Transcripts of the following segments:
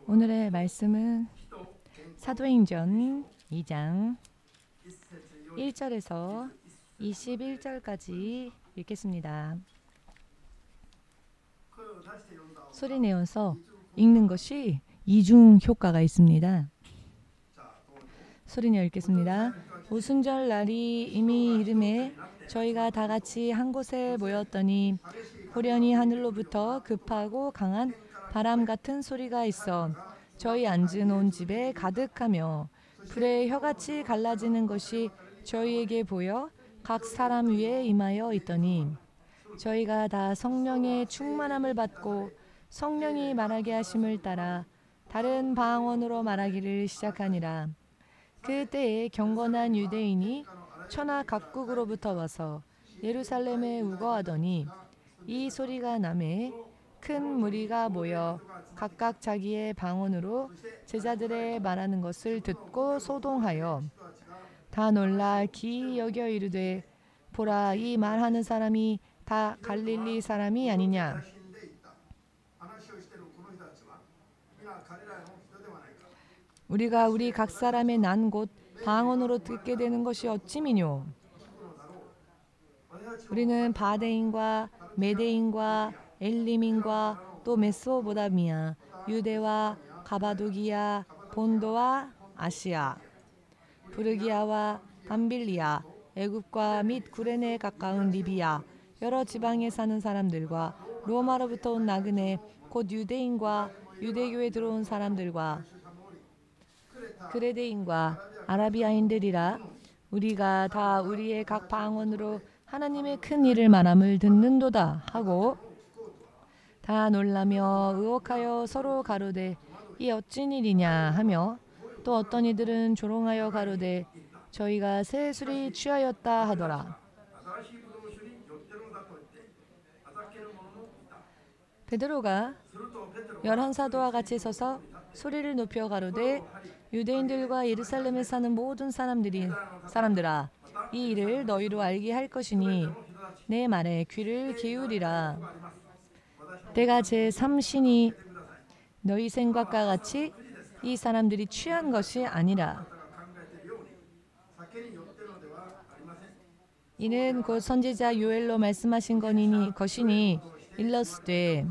오늘의 말씀은 사도행전 2장 1절에서 21절까지 읽겠습니다. 소리 내어서 읽는 것이 이중 효과가 있습니다. 소리 내어 읽겠습니다. 오순절 날이 이미 이름에 저희가 다 같이 한 곳에 모였더니 호련히 하늘로부터 급하고 강한 바람 같은 소리가 있어 저희 앉은 온 집에 가득하며 불의 혀같이 갈라지는 것이 저희에게 보여 각 사람 위에 임하여 있더니 저희가 다 성령의 충만함을 받고 성령이 말하게 하심을 따라 다른 방언으로 말하기를 시작하니라. 그때에 경건한 유대인이 천하 각국으로부터 와서 예루살렘에 우거하더니 이 소리가 나매 큰 무리가 모여 각각 자기의 방언으로 제자들의 말하는 것을 듣고 소동하여 다 놀라 기이 여겨 이르되 보라, 이 말하는 사람이 다 갈릴리 사람이 아니냐. 우리가 우리 각 사람의 난 곳 방언으로 듣게 되는 것이 어찌미뇨. 우리는 바데인과 메데인과 엘림인과 또 메소보다미아, 유대와 가바도기아, 본도와 아시아, 부르기아와 밤빌리아, 애굽과 및 구레네에 가까운 리비아, 여러 지방에 사는 사람들과 로마로부터 온 나그네 곧 유대인과 유대교에 들어온 사람들과 그레데인과 아라비아인들이라. 우리가 다 우리의 각 방언으로 하나님의 큰 일을 말함을 듣는도다 하고 다 놀라며 의혹하여 서로 가로되 이 어찌 일이냐 하며 또 어떤 이들은 조롱하여 가로되 저희가 새 술이 취하였다 하더라. 베드로가 11사도와 같이 서서 소리를 높여 가로되 유대인들과 예루살렘에 사는 모든 사람들아, 이 일을 너희로 알게 할 것이니 내 말에 귀를 기울이라. 내가 제3신이 너희 생각과 같이 이 사람들이 취한 것이 아니라. 이는 곧 선지자 요엘로 말씀하신 것이니 일러스되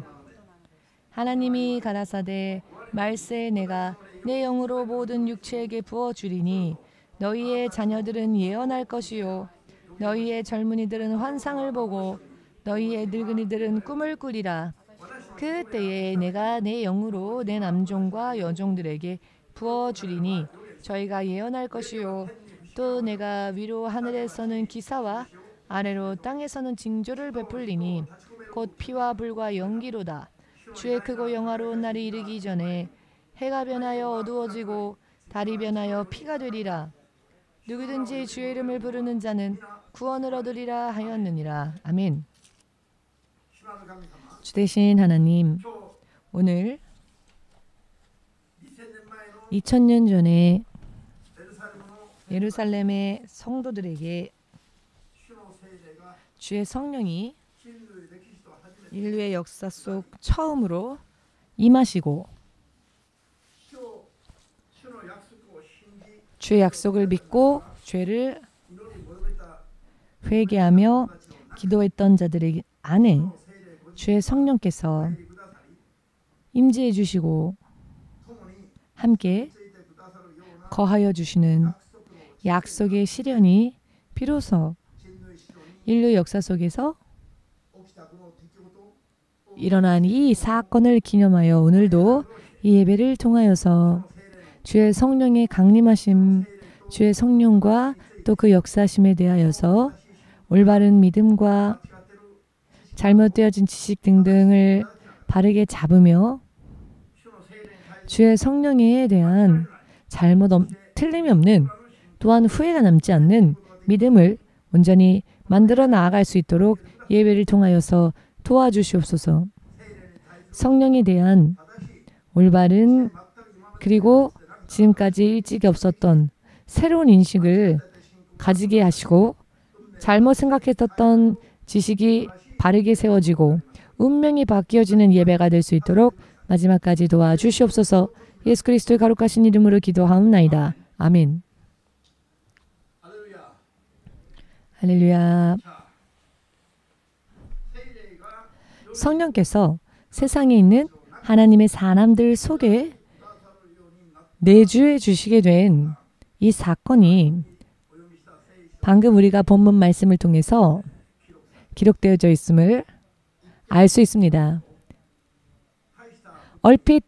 하나님이 가라사대 말세 내가 내 영으로 모든 육체에게 부어주리니 너희의 자녀들은 예언할 것이요 너희의 젊은이들은 환상을 보고 너희의 늙은이들은 꿈을 꾸리라. 그때에 내가 내 영으로 내 남종과 여종들에게 부어주리니 저희가 예언할 것이요 또 내가 위로 하늘에서는 기사와 아래로 땅에서는 징조를 베풀리니 곧 피와 불과 연기로다. 주의 크고 영화로운 날이 이르기 전에 해가 변하여 어두워지고 달이 변하여 피가 되리라. 누구든지 주의 이름을 부르는 자는 구원을 얻으리라 하였느니라. 아멘. 주 되신 하나님, 오늘 2000년 전에 예루살렘의 성도들에게 주의 성령이 인류의 역사 속 처음으로 임하시고 주의 약속을 믿고 죄를 회개하며 기도했던 자들의 안에 주의 성령께서 임재해 주시고 함께 거하여 주시는 약속의 실현이 비로소 인류 역사 속에서 일어난 이 사건을 기념하여 오늘도 이 예배를 통하여서 주의 성령의 강림하심, 주의 성령과 또 그 역사심에 대하여서 올바른 믿음과 잘못되어진 지식 등등을 바르게 잡으며 주의 성령에 대한 틀림이 없는 또한 후회가 남지 않는 믿음을 온전히 만들어 나아갈 수 있도록 예배를 통하여서 도와주시옵소서. 성령에 대한 올바른 그리고 지금까지 일찍이 없었던 새로운 인식을 가지게 하시고 잘못 생각했었던 지식이 바르게 세워지고 운명이 바뀌어지는 예배가 될 수 있도록 마지막까지 도와주시옵소서. 예수 그리스도의 거룩하신 이름으로 기도하옵나이다. 아멘. 할렐루야. 성령께서 세상에 있는 하나님의 사람들 속에 내주해 주시게 된 이 사건이 방금 우리가 본문 말씀을 통해서 기록되어져 있음을 알 수 있습니다. 얼핏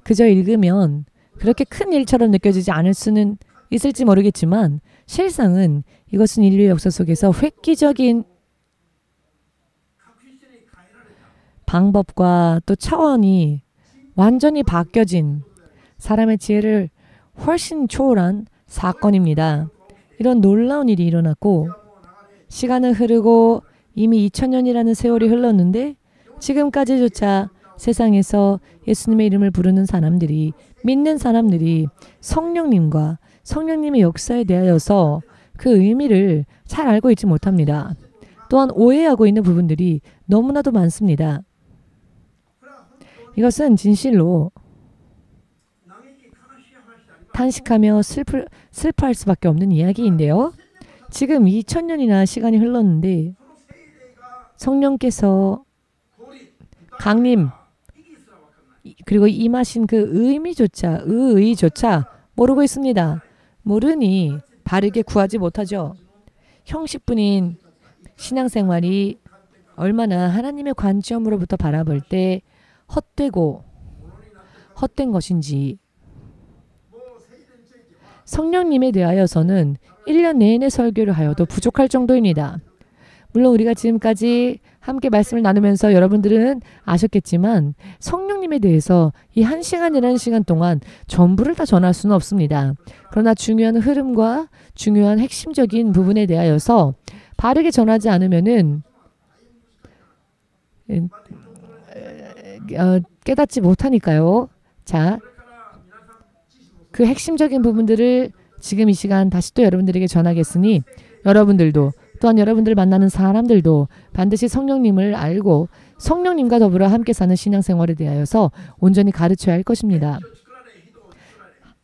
그저 읽으면 그렇게 큰 일처럼 느껴지지 않을 수는 있을지 모르겠지만 실상은 이것은 인류 역사 속에서 획기적인 방법과 또 차원이 완전히 바뀌어진 사람의 지혜를 훨씬 초월한 사건입니다. 이런 놀라운 일이 일어났고 시간은 흐르고 이미 2000년이라는 세월이 흘렀는데 지금까지조차 세상에서 예수님의 이름을 부르는 사람들이, 믿는 사람들이 성령님과 성령님의 역사에 대하여서 그 의미를 잘 알고 있지 못합니다. 또한 오해하고 있는 부분들이 너무나도 많습니다. 이것은 진실로 탄식하며 슬퍼할 수밖에 없는 이야기인데요. 지금 2000년이나 시간이 흘렀는데 성령께서 강림 그리고 임하신 그 의의조차 모르고 있습니다. 모르니 바르게 구하지 못하죠. 형식뿐인 신앙생활이 얼마나 하나님의 관점으로부터 바라볼 때 헛된 것인지 성령님에 대하여서는 1년 내내 설교를 하여도 부족할 정도입니다. 물론 우리가 지금까지 함께 말씀을 나누면서 여러분들은 아셨겠지만 성령님에 대해서 이 1시간이라는 시간 동안 전부를 다 전할 수는 없습니다. 그러나 중요한 흐름과 중요한 핵심적인 부분에 대하여서 바르게 전하지 않으면은 깨닫지 못하니까요. 자, 그 핵심적인 부분들을 지금 이 시간 다시 또 여러분들에게 전하겠으니 여러분들도 또한 여러분들 만나는 사람들도 반드시 성령님을 알고 성령님과 더불어 함께 사는 신앙생활에 대하여서 온전히 가르쳐야 할 것입니다.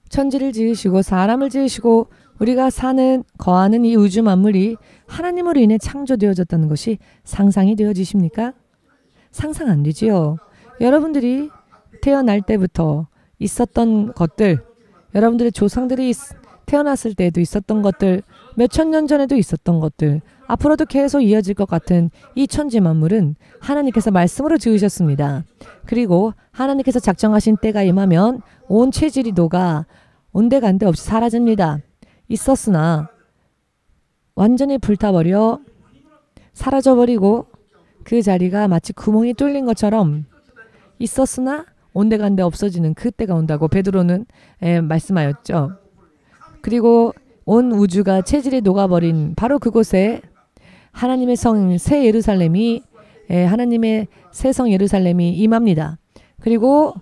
천지를 지으시고 사람을 지으시고 우리가 거하는 이 우주 만물이 하나님으로 인해 창조되어졌다는 것이 상상이 되어지십니까? 상상 안 되지요. 여러분들이 태어날 때부터 있었던 것들, 여러분들의 조상들이 태어났을 때에도 있었던 것들, 몇천 년 전에도 있었던 것들, 앞으로도 계속 이어질 것 같은 이 천지 만물은 하나님께서 말씀으로 지으셨습니다. 그리고 하나님께서 작정하신 때가 임하면 온 체질이 녹아 온데간데 없이 사라집니다. 있었으나 완전히 불타버려 사라져버리고 그 자리가 마치 구멍이 뚫린 것처럼 있었으나 온데간데 없어지는 그때가 온다고 베드로는 말씀하였죠. 그리고 온 우주가 체질이 녹아버린 바로 그곳에 하나님의 성 새 예루살렘이 하나님의 새 성 예루살렘이 임합니다. 그리고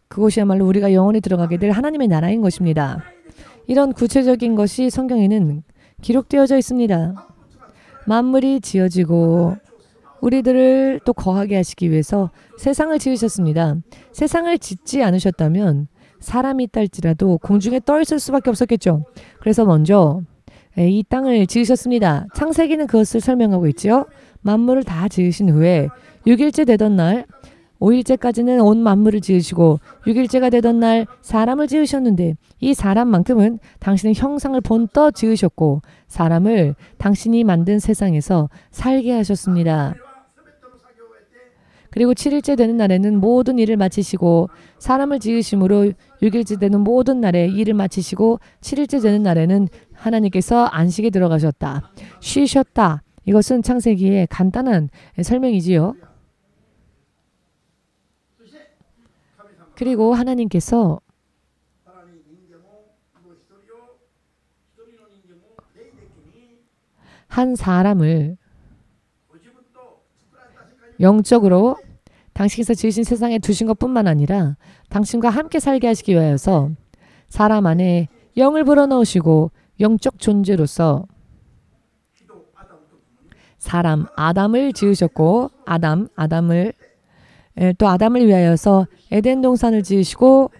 그곳이야말로 우리가 영원히 들어가게 될 하나님의 나라인 것입니다. 이런 구체적인 것이 성경에는 기록되어져 있습니다. 만물이 지어지고 우리들을 또 거하게 하시기 위해서 세상을 지으셨습니다. 세상을 짓지 않으셨다면 사람이 있다 할지라도 공중에 떠 있을 수밖에 없었겠죠. 그래서 먼저 이 땅을 지으셨습니다. 창세기는 그것을 설명하고 있지요. 만물을 다 지으신 후에 6일째 되던 날 5일째까지는 온 만물을 지으시고 6일째가 되던 날 사람을 지으셨는데 이 사람만큼은 당신의 형상을 본떠 지으셨고 사람을 당신이 만든 세상에서 살게 하셨습니다. 그리고 7일째 되는 날에는 모든 일을 마치시고 사람을 지으심으로 6일째 되는 모든 날에 일을 마치시고 7일째 되는 날에는 하나님께서 안식에 들어가셨다. 쉬셨다. 이것은 창세기의 간단한 설명이지요. 그리고 하나님께서 한 사람을 영적으로 당신께서 지으신 세상에 두신 것뿐만 아니라 당신과 함께 살게 하시기 위하여서 사람 안에 영을 불어넣으시고 영적 존재로서 사람 아담을 지으셨고 아담을 또 아담을 위하여서 에덴 동산을 지으시고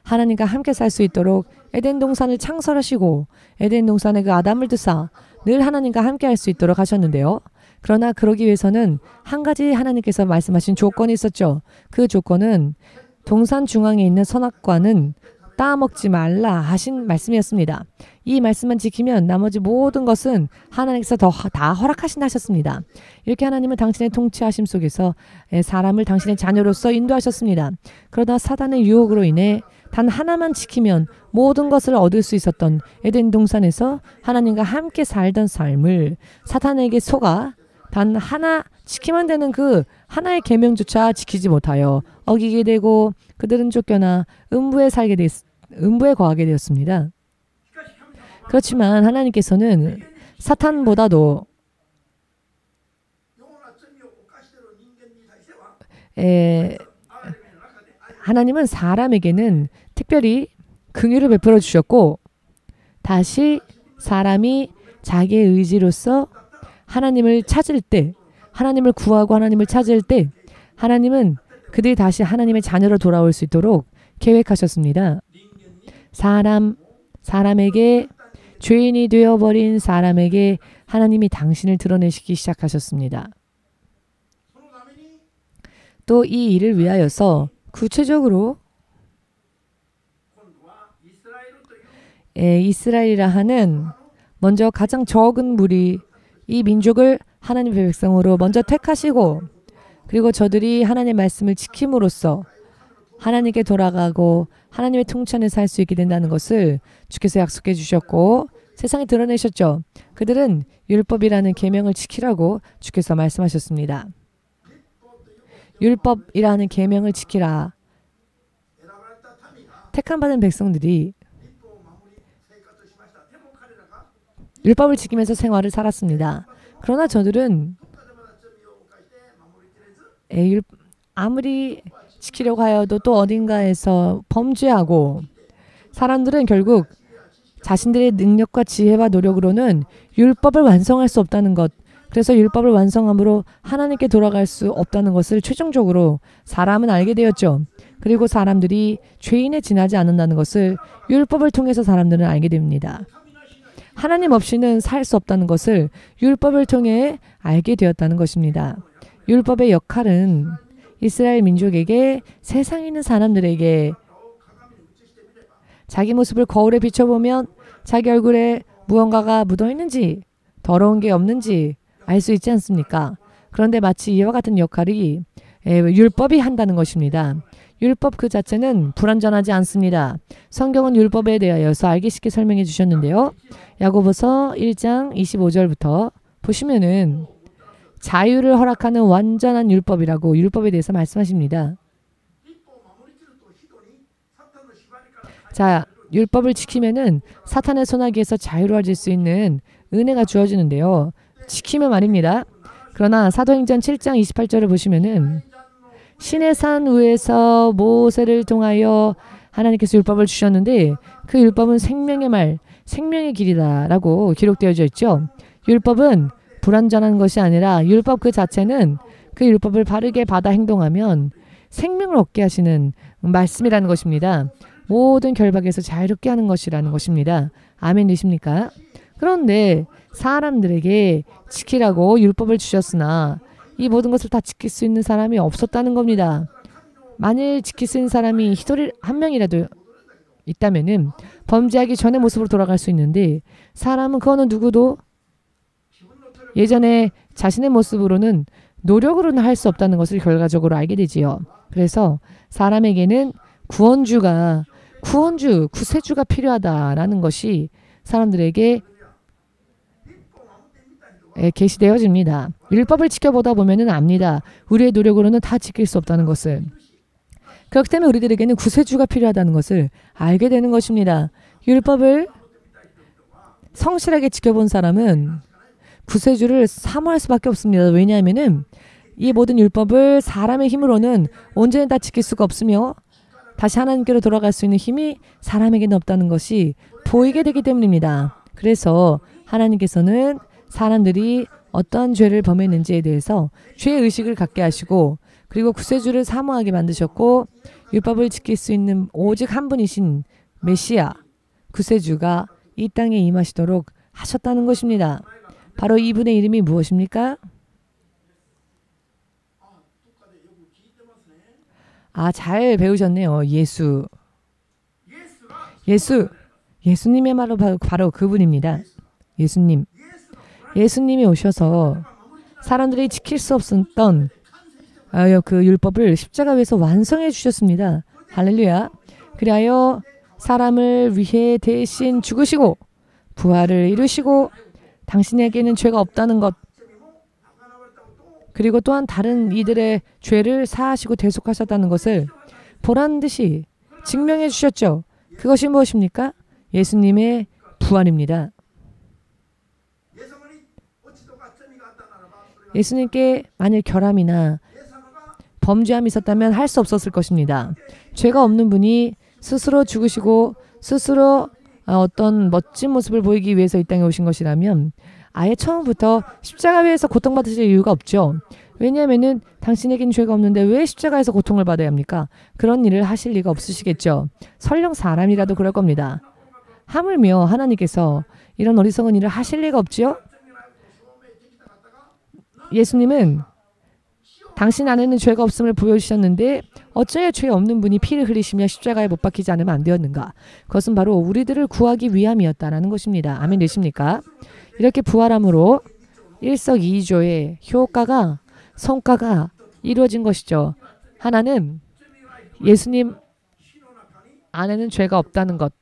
하나님과 함께 살 수 있도록 에덴 동산을 창설하시고 에덴 동산에 그 아담을 두사 늘 하나님과 함께 할 수 있도록 하셨는데요. 그러나 그러기 위해서는 한 가지 하나님께서 말씀하신 조건이 있었죠. 그 조건은 동산 중앙에 있는 선악과는 따먹지 말라 하신 말씀이었습니다. 이 말씀만 지키면 나머지 모든 것은 하나님께서 다 허락하신다 하셨습니다. 이렇게 하나님은 당신의 통치하심 속에서 사람을 당신의 자녀로서 인도하셨습니다. 그러다 사단의 유혹으로 인해 단 하나만 지키면 모든 것을 얻을 수 있었던 에덴 동산에서 하나님과 함께 살던 삶을 사탄에게 속아 단 하나 지키면 되는 그 하나의 계명조차 지키지 못하여 어기게 되고 그들은 쫓겨나 음부에 거하게 되었습니다. 그렇지만 하나님께서는 사탄보다도 하나님은 사람에게는 특별히 긍휼을 베풀어 주셨고 다시 사람이 자기의 의지로서 하나님을 찾을 때 하나님을 구하고 하나님을 찾을 때 하나님은 그들이 다시 하나님의 자녀로 돌아올 수 있도록 계획하셨습니다. 사람에게 죄인이 되어버린 사람에게 하나님이 당신을 드러내시기 시작하셨습니다. 또 이 일을 위하여서 구체적으로 이스라엘이라 하는 먼저 가장 적은 무리 이 민족을 하나님의 백성으로 먼저 택하시고 그리고 저들이 하나님의 말씀을 지킴으로써 하나님께 돌아가고 하나님의 통치 안에 살 수 있게 된다는 것을 주께서 약속해 주셨고 세상에 드러내셨죠. 그들은 율법이라는 계명을 지키라고 주께서 말씀하셨습니다. 율법이라는 계명을 지키라. 택함받은 백성들이 율법을 지키면서 생활을 살았습니다. 그러나 저들은 아무리 지키려고 하여도 또 어딘가에서 범죄하고 사람들은 결국 자신들의 능력과 지혜와 노력으로는 율법을 완성할 수 없다는 것 그래서 율법을 완성함으로 하나님께 돌아갈 수 없다는 것을 최종적으로 사람은 알게 되었죠. 그리고 사람들이 죄인에 지나지 않는다는 것을 율법을 통해서 사람들은 알게 됩니다. 하나님 없이는 살 수 없다는 것을 율법을 통해 알게 되었다는 것입니다. 율법의 역할은 이스라엘 민족에게 세상에 있는 사람들에게 자기 모습을 거울에 비춰보면 자기 얼굴에 무언가가 묻어있는지 더러운 게 없는지 알 수 있지 않습니까? 그런데 마치 이와 같은 역할이 율법이 한다는 것입니다. 율법 그 자체는 불완전하지 않습니다. 성경은 율법에 대하여서 알기 쉽게 설명해 주셨는데요. 야고보서 1장 25절부터 보시면은 자유를 허락하는 완전한 율법이라고 율법에 대해서 말씀하십니다. 자, 율법을 지키면은 사탄의 손아귀에서 자유로워질 수 있는 은혜가 주어지는데요. 지키면 말입니다. 그러나 사도행전 7장 28절을 보시면은 신의 산 위에서 모세를 통하여 하나님께서 율법을 주셨는데 그 율법은 생명의 말, 생명의 길이다라고 기록되어져 있죠. 율법은 불완전한 것이 아니라 율법 그 자체는 그 율법을 바르게 받아 행동하면 생명을 얻게 하시는 말씀이라는 것입니다. 모든 결박에서 자유롭게 하는 것이라는 것입니다. 아멘 되십니까? 그런데 사람들에게 지키라고 율법을 주셨으나 이 모든 것을 다 지킬 수 있는 사람이 없었다는 겁니다. 만일 지킬 수 있는 사람이 히도리 한 명이라도 있다면은 범죄하기 전의 모습으로 돌아갈 수 있는데 사람은 그거는 누구도 예전에 자신의 모습으로는 노력으로는 할 수 없다는 것을 결과적으로 알게 되지요. 그래서 사람에게는 구세주가 필요하다라는 것이 사람들에게 계시되어집니다. 율법을 지켜보다 보면은 압니다. 우리의 노력으로는 다 지킬 수 없다는 것을. 그렇기 때문에 우리들에게는 구세주가 필요하다는 것을 알게 되는 것입니다. 율법을 성실하게 지켜본 사람은 구세주를 사모할 수밖에 없습니다. 왜냐하면은 이 모든 율법을 사람의 힘으로는 온전히 다 지킬 수가 없으며 다시 하나님께로 돌아갈 수 있는 힘이 사람에게는 없다는 것이 보이게 되기 때문입니다. 그래서 하나님께서는 사람들이 어떠한 죄를 범했는지에 대해서 죄의식을 갖게 하시고 그리고 구세주를 사모하게 만드셨고 율법을 지킬 수 있는 오직 한 분이신 메시아 구세주가 이 땅에 임하시도록 하셨다는 것입니다. 바로 이분의 이름이 무엇입니까? 잘 배우셨네요. 예수님의 말로 바로 그분입니다. 예수님이 오셔서 사람들이 지킬 수 없었던 그 율법을 십자가 위에서 완성해 주셨습니다. 할렐루야. 그리하여 사람을 위해 대신 죽으시고 부활을 이루시고 당신에게는 죄가 없다는 것 그리고 또한 다른 이들의 죄를 사하시고 대속하셨다는 것을 보란 듯이 증명해 주셨죠. 그것이 무엇입니까? 예수님의 부활입니다. 예수님께 만일 결함이나 범죄함이 있었다면 할 수 없었을 것입니다. 죄가 없는 분이 스스로 죽으시고 스스로 어떤 멋진 모습을 보이기 위해서 이 땅에 오신 것이라면 아예 처음부터 십자가 위에서 고통받으실 이유가 없죠. 왜냐하면 당신에겐 죄가 없는데 왜 십자가에서 고통을 받아야 합니까? 그런 일을 하실 리가 없으시겠죠. 설령 사람이라도 그럴 겁니다. 하물며 하나님께서 이런 어리석은 일을 하실 리가 없지요. 예수님은 당신 안에는 죄가 없음을 보여주셨는데 어찌하여 죄 없는 분이 피를 흘리시며 십자가에 못 박히지 않으면 안 되었는가? 그것은 바로 우리들을 구하기 위함이었다라는 것입니다. 아멘 되십니까? 이렇게 부활함으로 일석이조의 효과가 성과가 이루어진 것이죠. 하나는 예수님 안에는 죄가 없다는 것.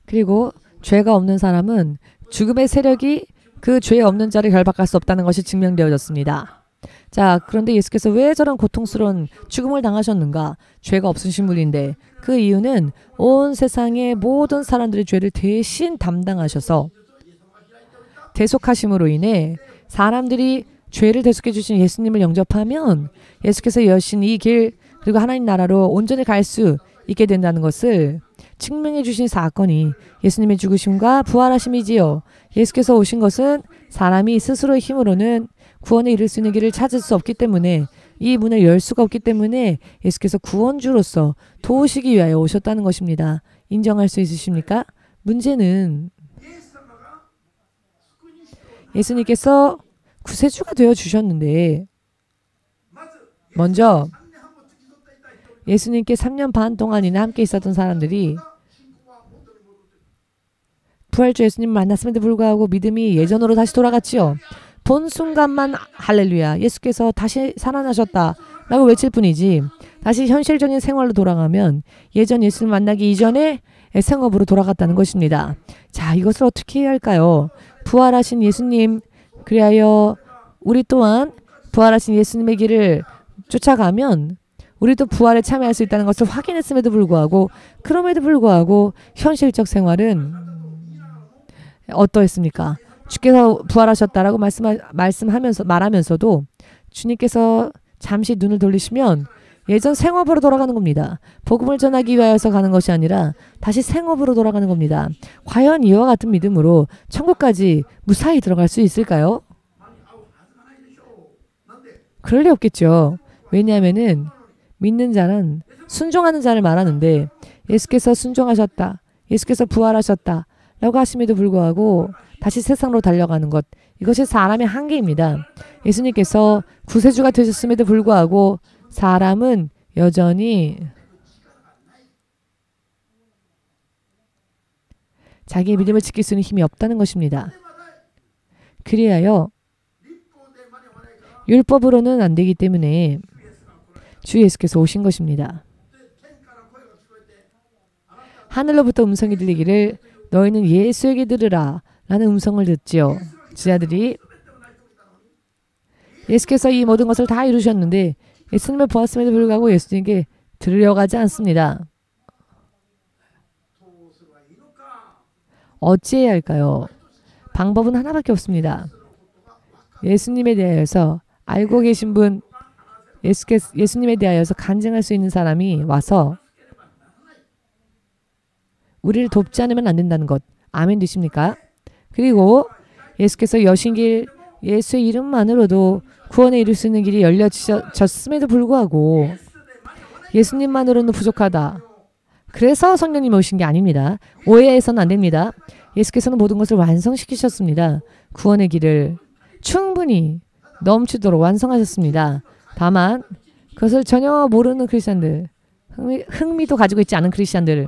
그리고 죄가 없는 사람은 죽음의 세력이 그 죄 없는 자를 결박할 수 없다는 것이 증명되어졌습니다. 자, 그런데 예수께서 왜 저런 고통스러운 죽음을 당하셨는가? 죄가 없으신 분인데 그 이유는 온 세상의 모든 사람들의 죄를 대신 담당하셔서 대속하심으로 인해 사람들이 죄를 대속해 주신 예수님을 영접하면 예수께서 여신 이 길 그리고 하나님 나라로 온전히 갈 수 있게 된다는 것을 증명해 주신 사건이 예수님의 죽으심과 부활하심이지요. 예수께서 오신 것은 사람이 스스로의 힘으로는 구원에 이를 수 있는 길을 찾을 수 없기 때문에 이 문을 열 수가 없기 때문에 예수께서 구원주로서 도우시기 위하여 오셨다는 것입니다. 인정할 수 있으십니까? 문제는 예수님께서 구세주가 되어 주셨는데 먼저 예수님께 3년 반 동안이나 함께 있었던 사람들이 부활주 예수님을 만났음에도 불구하고 믿음이 예전으로 다시 돌아갔지요. 본 순간만 할렐루야 예수께서 다시 살아나셨다라고 외칠 뿐이지 다시 현실적인 생활로 돌아가면 예전 예수님 만나기 이전에 생업으로 돌아갔다는 것입니다. 자, 이것을 어떻게 해야 할까요? 부활하신 예수님 그리하여 우리 또한 부활하신 예수님의 길을 쫓아가면 우리도 부활에 참여할 수 있다는 것을 확인했음에도 불구하고 그럼에도 불구하고 현실적 생활은 어떠했습니까? 주께서 부활하셨다라고 말하면서도 주님께서 잠시 눈을 돌리시면 예전 생업으로 돌아가는 겁니다. 복음을 전하기 위하여서 가는 것이 아니라 다시 생업으로 돌아가는 겁니다. 과연 이와 같은 믿음으로 천국까지 무사히 들어갈 수 있을까요? 그럴 리 없겠죠. 왜냐하면은 믿는 자는 순종하는 자를 말하는데 예수께서 순종하셨다. 예수께서 부활하셨다. 라고 하심에도 불구하고 다시 세상으로 달려가는 것. 이것이 사람의 한계입니다. 예수님께서 구세주가 되셨음에도 불구하고 사람은 여전히 자기의 믿음을 지킬 수 있는 힘이 없다는 것입니다. 그리하여 율법으로는 안 되기 때문에 주 예수께서 오신 것입니다. 하늘로부터 음성이 들리기를 너희는 예수에게 들으라 라는 음성을 듣지요. 제자들이 예수께서 이 모든 것을 다 이루셨는데 예수님을 보았음에도 불구하고 예수님께 들으려고 하지 않습니다. 어찌해야 할까요? 방법은 하나밖에 없습니다. 예수님에 대하여서 알고 계신 분 예수님에 대하여서 간증할 수 있는 사람이 와서 우리를 돕지 않으면 안 된다는 것. 아멘 되십니까? 그리고 예수께서 여신길 예수의 이름만으로도 구원에 이를 수 있는 길이 열려졌음에도 불구하고 예수님만으로는 부족하다. 그래서 성령님이 오신 게 아닙니다. 오해해서는 안 됩니다. 예수께서는 모든 것을 완성시키셨습니다. 구원의 길을 충분히 넘치도록 완성하셨습니다. 다만 그것을 전혀 모르는 크리스찬들, 흥미도 가지고 있지 않은 크리스찬들,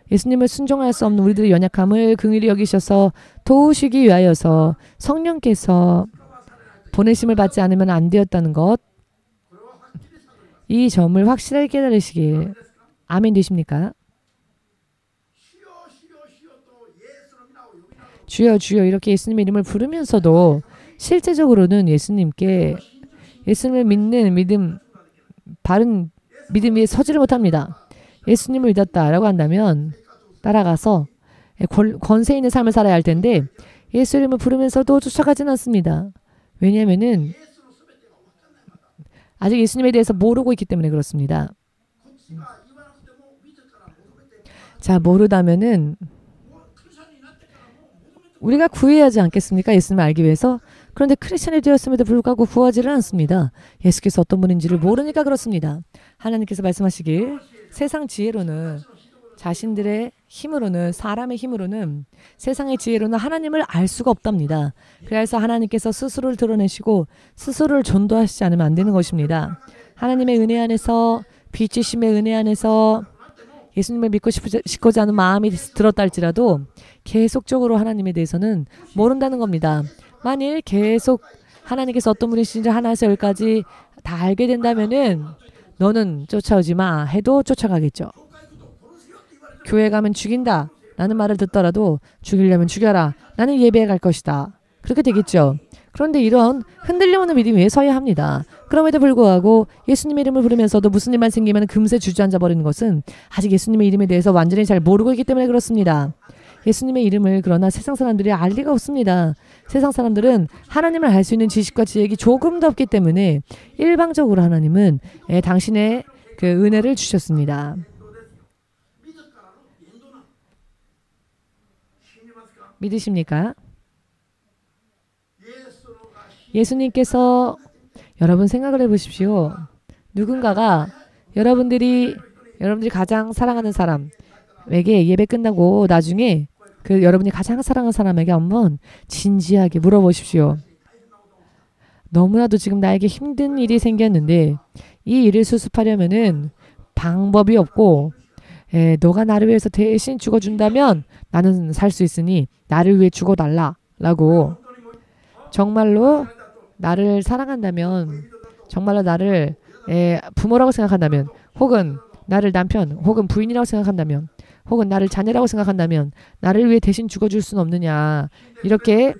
예수님을 순종할 수 없는 우리들의 연약함을 긍휼히 여기셔서 도우시기 위하여서 성령께서 보내심을 받지 않으면 안 되었다는 것, 이 점을 확실하게 깨달으시길. 아멘 되십니까? 주여 주여 이렇게 예수님의 이름을 부르면서도 실제적으로는 예수님께 예수님을 믿는 믿음, 바른 믿음 위에 서지를 못합니다. 예수님을 믿었다라고 한다면 따라가서 권세 있는 삶을 살아야 할 텐데 예수 이름을 부르면서도 쫓아가지는 않습니다. 왜냐하면은 아직 예수님에 대해서 모르고 있기 때문에 그렇습니다. 자, 모르다면은 우리가 구해야 하지 않겠습니까? 예수님을 알기 위해서. 그런데 크리스천이 되었음에도 불구하고 구하지를 않습니다. 예수께서 어떤 분인지를 모르니까 그렇습니다. 하나님께서 말씀하시길 세상 지혜로는, 자신들의 힘으로는, 사람의 힘으로는, 세상의 지혜로는 하나님을 알 수가 없답니다. 그래서 하나님께서 스스로를 드러내시고 스스로를 전도하시지 않으면 안 되는 것입니다. 하나님의 은혜 안에서, 빛이심의 은혜 안에서 예수님을 믿고 싶고자 하는 마음이 들었다 할지라도 계속적으로 하나님에 대해서는 모른다는 겁니다. 만일 계속 하나님께서 어떤 분이신지 하나에서 열까지 다 알게 된다면은 너는 쫓아오지 마 해도 쫓아가겠죠. 교회 가면 죽인다 라는 말을 듣더라도 죽이려면 죽여라. 나는 예배에 갈 것이다. 그렇게 되겠죠. 그런데 이런 흔들림 없는 믿음 위에 서야 합니다. 그럼에도 불구하고 예수님의 이름을 부르면서도 무슨 일만 생기면 금세 주저앉아 버리는 것은 아직 예수님의 이름에 대해서 완전히 잘 모르고 있기 때문에 그렇습니다. 예수님의 이름을 그러나 세상 사람들이 알 리가 없습니다. 세상 사람들은 하나님을 알 수 있는 지식과 지식이 조금도 없기 때문에 일방적으로 하나님은 당신의 그 은혜를 주셨습니다. 믿으십니까? 예수님께서 여러분 생각을 해보십시오. 누군가가 여러분들이 가장 사랑하는 사람에게 예배 끝나고 나중에 그 여러분이 가장 사랑하는 사람에게 한번 진지하게 물어보십시오. 너무나도 지금 나에게 힘든 일이 생겼는데 이 일을 수습하려면은 방법이 없고 너가 나를 위해서 대신 죽어준다면 나는 살 수 있으니 나를 위해 죽어달라라고 정말로 나를 사랑한다면, 정말로 나를 부모라고 생각한다면, 혹은 나를 남편 혹은 부인이라고 생각한다면, 혹은 나를 자녀라고 생각한다면 나를 위해 대신 죽어줄 수는 없느냐, 이렇게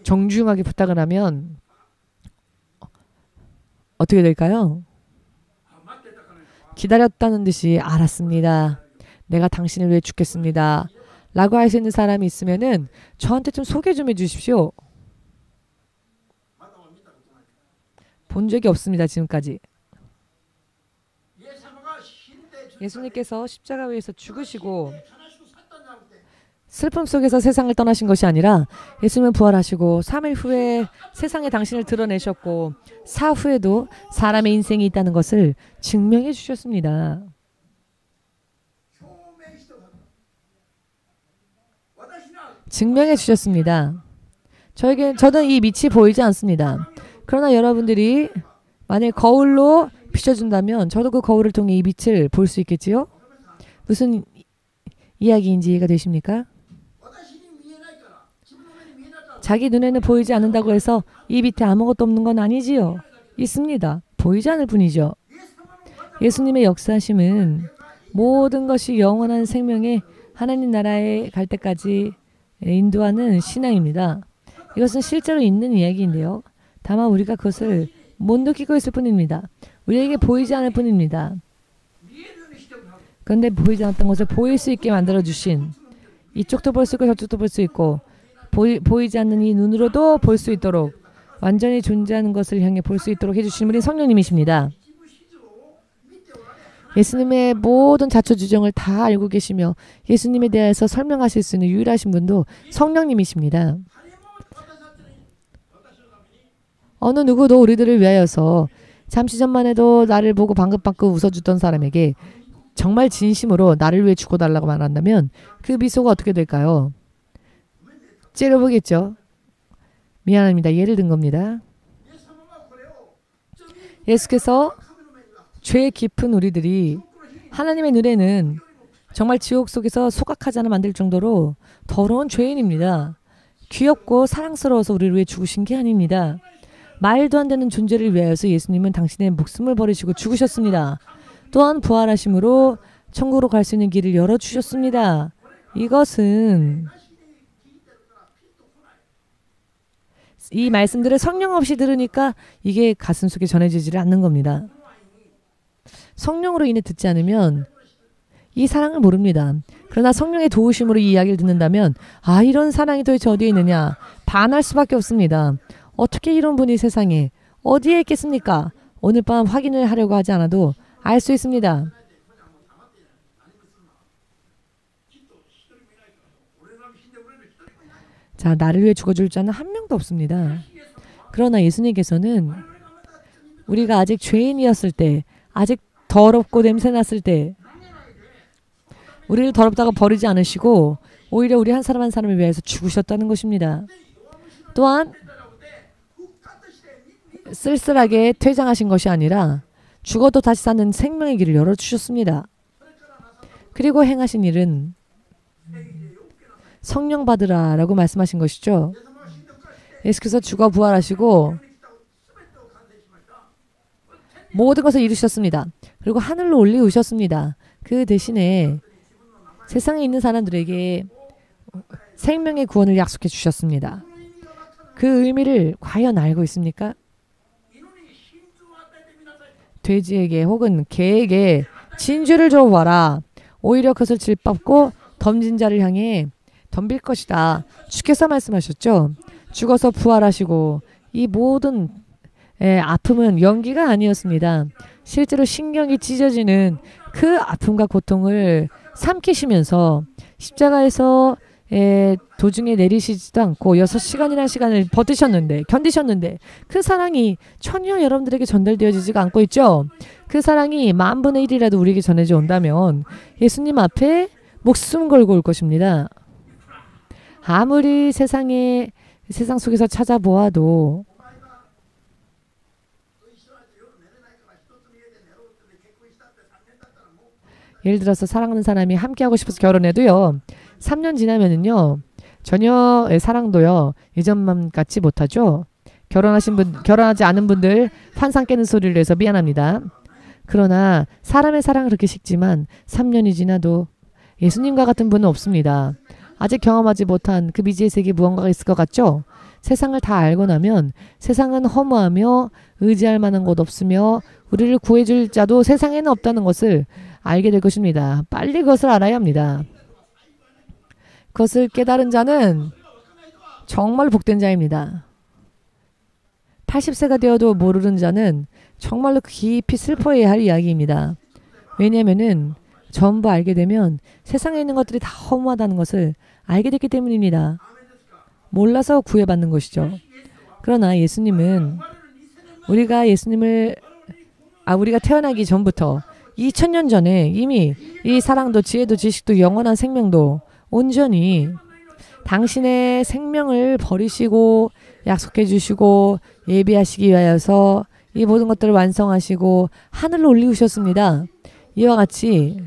정중하게 부탁을 하면 어떻게 될까요? 기다렸다는 듯이 알았습니다. 내가 당신을 위해 죽겠습니다. 라고 할 수 있는 사람이 있으면은 저한테 좀 소개 좀 해주십시오. 본 적이 없습니다. 지금까지. 예수님께서 십자가 위에서 죽으시고 슬픔 속에서 세상을 떠나신 것이 아니라 예수님은 부활하시고 3일 후에 세상에 당신을 드러내셨고 사후에도 사람의 인생이 있다는 것을 증명해 주셨습니다. 증명해 주셨습니다. 저는 이 빛이 보이지 않습니다. 그러나 여러분들이 만약 거울로 비춰준다면 저도 그 거울을 통해 이 빛을 볼 수 있겠지요? 무슨 이야기인지 이해가 되십니까? 자기 눈에는 보이지 않는다고 해서 이 빛에 아무것도 없는 건 아니지요. 있습니다. 보이지 않을 뿐이죠. 예수님의 역사심은 모든 것이 영원한 생명의 하나님 나라에 갈 때까지 인도하는 신앙입니다. 이것은 실제로 있는 이야기인데요. 다만 우리가 그것을 못 느끼고 있을 뿐입니다. 우리에게 보이지 않을 뿐입니다. 그런데 보이지 않았던 것을 보일 수 있게 만들어주신, 이쪽도 볼 수 있고 저쪽도 볼 수 있고 보이지 않는 이 눈으로도 볼 수 있도록 완전히 존재하는 것을 향해 볼 수 있도록 해주신 분이 성령님이십니다. 예수님의 모든 자초지종을 다 알고 계시며 예수님에 대해서 설명하실 수 있는 유일하신 분도 성령님이십니다. 어느 누구도 우리들을 위하여서 잠시 전만 해도 나를 보고 방긋방긋 웃어주던 사람에게 정말 진심으로 나를 위해 죽어달라고 말한다면 그 미소가 어떻게 될까요? 째려보겠죠. 미안합니다. 예를 든 겁니다. 예수께서 죄 깊은 우리들이 하나님의 눈에는 정말 지옥 속에서 소각하지 않아 만들 정도로 더러운 죄인입니다. 귀엽고 사랑스러워서 우리를 위해 죽으신 게 아닙니다. 말도 안 되는 존재를 위하여서 예수님은 당신의 목숨을 버리시고 죽으셨습니다. 또한 부활하심으로 천국으로 갈 수 있는 길을 열어주셨습니다. 이것은 이 말씀들을 성령 없이 들으니까 이게 가슴속에 전해지지를 않는 겁니다. 성령으로 인해 듣지 않으면 이 사랑을 모릅니다. 그러나 성령의 도우심으로 이 이야기를 듣는다면 아, 이런 사랑이 도대체 어디에 있느냐? 반할 수밖에 없습니다. 어떻게 이런 분이 세상에 어디에 있겠습니까? 오늘 밤 확인을 하려고 하지 않아도 알 수 있습니다. 자, 나를 위해 죽어줄 자는 한 명도 없습니다. 그러나 예수님께서는 우리가 아직 죄인이었을 때, 아직 더럽고 냄새났을 때 우리를 더럽다고 버리지 않으시고 오히려 우리 한 사람 한 사람을 위해서 죽으셨다는 것입니다. 또한 쓸쓸하게 퇴장하신 것이 아니라 죽어도 다시 사는 생명의 길을 열어주셨습니다. 그리고 행하신 일은 성령 받으라 라고 말씀하신 것이죠. 예수께서 죽어 부활하시고 모든 것을 이루셨습니다. 그리고 하늘로 올리우셨습니다. 그 대신에 세상에 있는 사람들에게 생명의 구원을 약속해 주셨습니다. 그 의미를 과연 알고 있습니까? 돼지에게 혹은 개에게 진주를 줘봐라. 오히려 그것을 질밟고 덤진 자를 향해 덤빌 것이다. 주께서 말씀하셨죠. 죽어서 부활하시고 이 모든 아픔은 연기가 아니었습니다. 실제로 신경이 찢어지는 그 아픔과 고통을 삼키시면서 십자가에서 도중에 내리시지도 않고 6시간이라는 시간을 견디셨는데 그 사랑이 전혀 여러분들에게 전달되어지지가 않고 있죠. 그 사랑이 10,000분의 1이라도 우리에게 전해져 온다면 예수님 앞에 목숨 걸고 올 것입니다. 아무리 세상 속에서 찾아보아도 예를 들어서 사랑하는 사람이 함께하고 싶어서 결혼해도요. 3년 지나면은요. 전혀 사랑도요. 예전만 같지 못하죠. 결혼하지 않은 분들 환상 깨는 소리를 내서 미안합니다. 그러나 사람의 사랑은 그렇게 식지만 3년이 지나도 예수님과 같은 분은 없습니다. 아직 경험하지 못한 그 미지의 세계에 무언가가 있을 것 같죠? 세상을 다 알고 나면 세상은 허무하며 의지할 만한 곳 없으며 우리를 구해줄 자도 세상에는 없다는 것을 알게 될 것입니다. 빨리 그것을 알아야 합니다. 그것을 깨달은 자는 정말 복된 자입니다. 80세가 되어도 모르는 자는 정말로 깊이 슬퍼해야 할 이야기입니다. 왜냐하면은 전부 알게 되면 세상에 있는 것들이 다 허무하다는 것을 알게 됐기 때문입니다. 몰라서 구해받는 것이죠. 그러나 예수님은 우리가 태어나기 전부터 2000년 전에 이미 이 사랑도 지혜도 지식도 영원한 생명도 온전히 당신의 생명을 버리시고 약속해 주시고 예비하시기 위하여서 이 모든 것들을 완성하시고 하늘로 올리우셨습니다. 이와 같이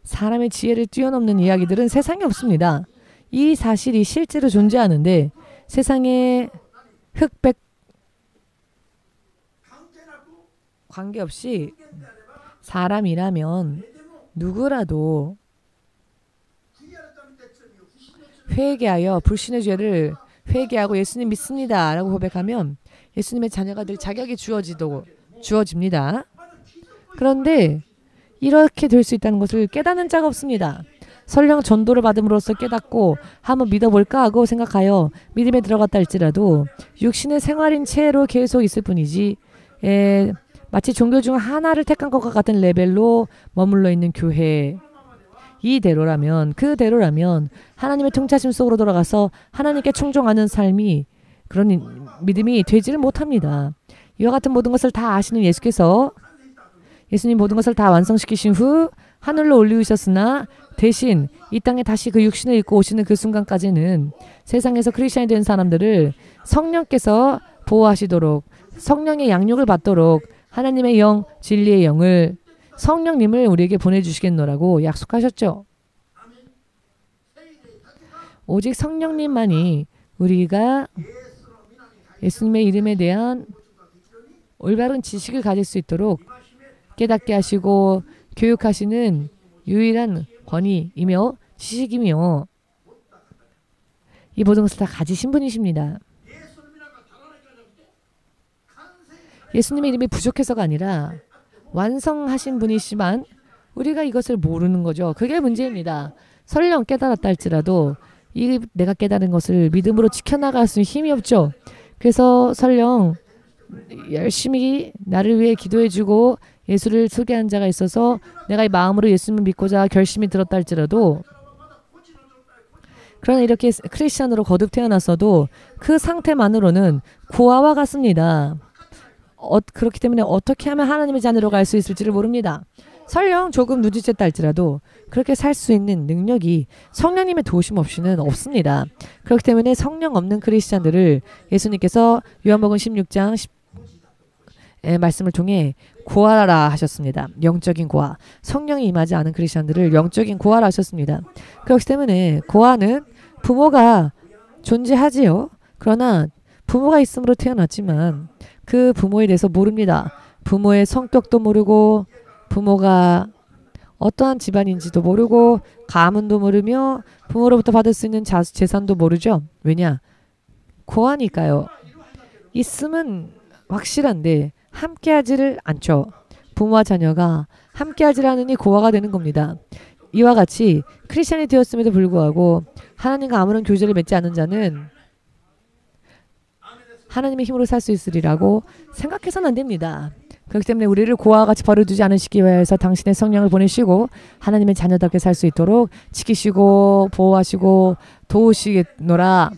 사람의 지혜를 뛰어넘는 이야기들은 세상에 없습니다. 이 사실이 실제로 존재하는데 세상에 흑백 관계없이 사람이라면 누구라도 회개하여 불신의 죄를 회개하고 예수님 믿습니다 라고 고백하면 예수님의 자녀가 될 자격이 주어집니다. 그런데 이렇게 될 수 있다는 것을 깨닫는 자가 없습니다. 설령 전도를 받음으로써 깨닫고 한번 믿어볼까 하고 생각하여 믿음에 들어갔다 할지라도 육신의 생활인 채로 계속 있을 뿐이지 마치 종교 중 하나를 택한 것과 같은 레벨로 머물러 있는 교회. 이대로라면 그대로라면 하나님의 통치하심 속으로 돌아가서 하나님께 충종하는 삶이 그런 믿음이 되지를 못합니다. 이와 같은 모든 것을 다 아시는 예수께서 예수님 모든 것을 다 완성시키신 후 하늘로 올리우셨으나 대신 이 땅에 다시 그 육신을 입고 오시는 그 순간까지는 세상에서 크리스천이 된 사람들을 성령께서 보호하시도록 성령의 양육을 받도록 하나님의 영, 진리의 영을 성령님을 우리에게 보내주시겠노라고 약속하셨죠. 오직 성령님만이 우리가 예수님의 이름에 대한 올바른 지식을 가질 수 있도록 깨닫게 하시고 교육하시는 유일한 권위이며 지식이며 이 모든 것을 다 가지신 분이십니다. 예수님의 이름이 부족해서가 아니라 완성하신 분이시지만 우리가 이것을 모르는 거죠. 그게 문제입니다. 설령 깨달았다 할지라도 이 내가 깨달은 것을 믿음으로 지켜나갈 수 있는 힘이 없죠. 그래서 설령 열심히 나를 위해 기도해주고 예수를 소개한 자가 있어서 내가 이 마음으로 예수님을 믿고자 결심이 들었다 할지라도 그러나 이렇게 크리스천으로 거듭 태어났어도 그 상태만으로는 고아와 같습니다. 그렇기 때문에 어떻게 하면 하나님의 자녀로 갈 수 있을지를 모릅니다. 설령 조금 누지쳤다 할지라도 그렇게 살 수 있는 능력이 성령님의 도우심 없이는 없습니다. 그렇기 때문에 성령 없는 크리스찬들을 예수님께서 요한복음 16장 10의 말씀을 통해 고아라 하셨습니다. 영적인 고아. 성령이 임하지 않은 크리스찬들을 영적인 고아라 하셨습니다. 그렇기 때문에 고아는 부모가 존재하지요. 그러나 부모가 있음으로 태어났지만 그 부모에 대해서 모릅니다. 부모의 성격도 모르고 부모가 어떠한 집안인지도 모르고 가문도 모르며 부모로부터 받을 수 있는 재산도 모르죠. 왜냐? 고아니까요. 있음은 확실한데 함께하지를 않죠. 부모와 자녀가 함께하지 않으니 고아가 되는 겁니다. 이와 같이 크리스천이 되었음에도 불구하고 하나님과 아무런 교제를 맺지 않은 자는 하나님의 힘으로 살 수 있으리라고 생각해서는 안 됩니다. 그렇기 때문에 우리를 고아와 같이 버려두지 않으시기 위해서 당신의 성령을 보내시고 하나님의 자녀답게 살 수 있도록 지키시고 보호하시고 도우시겠노라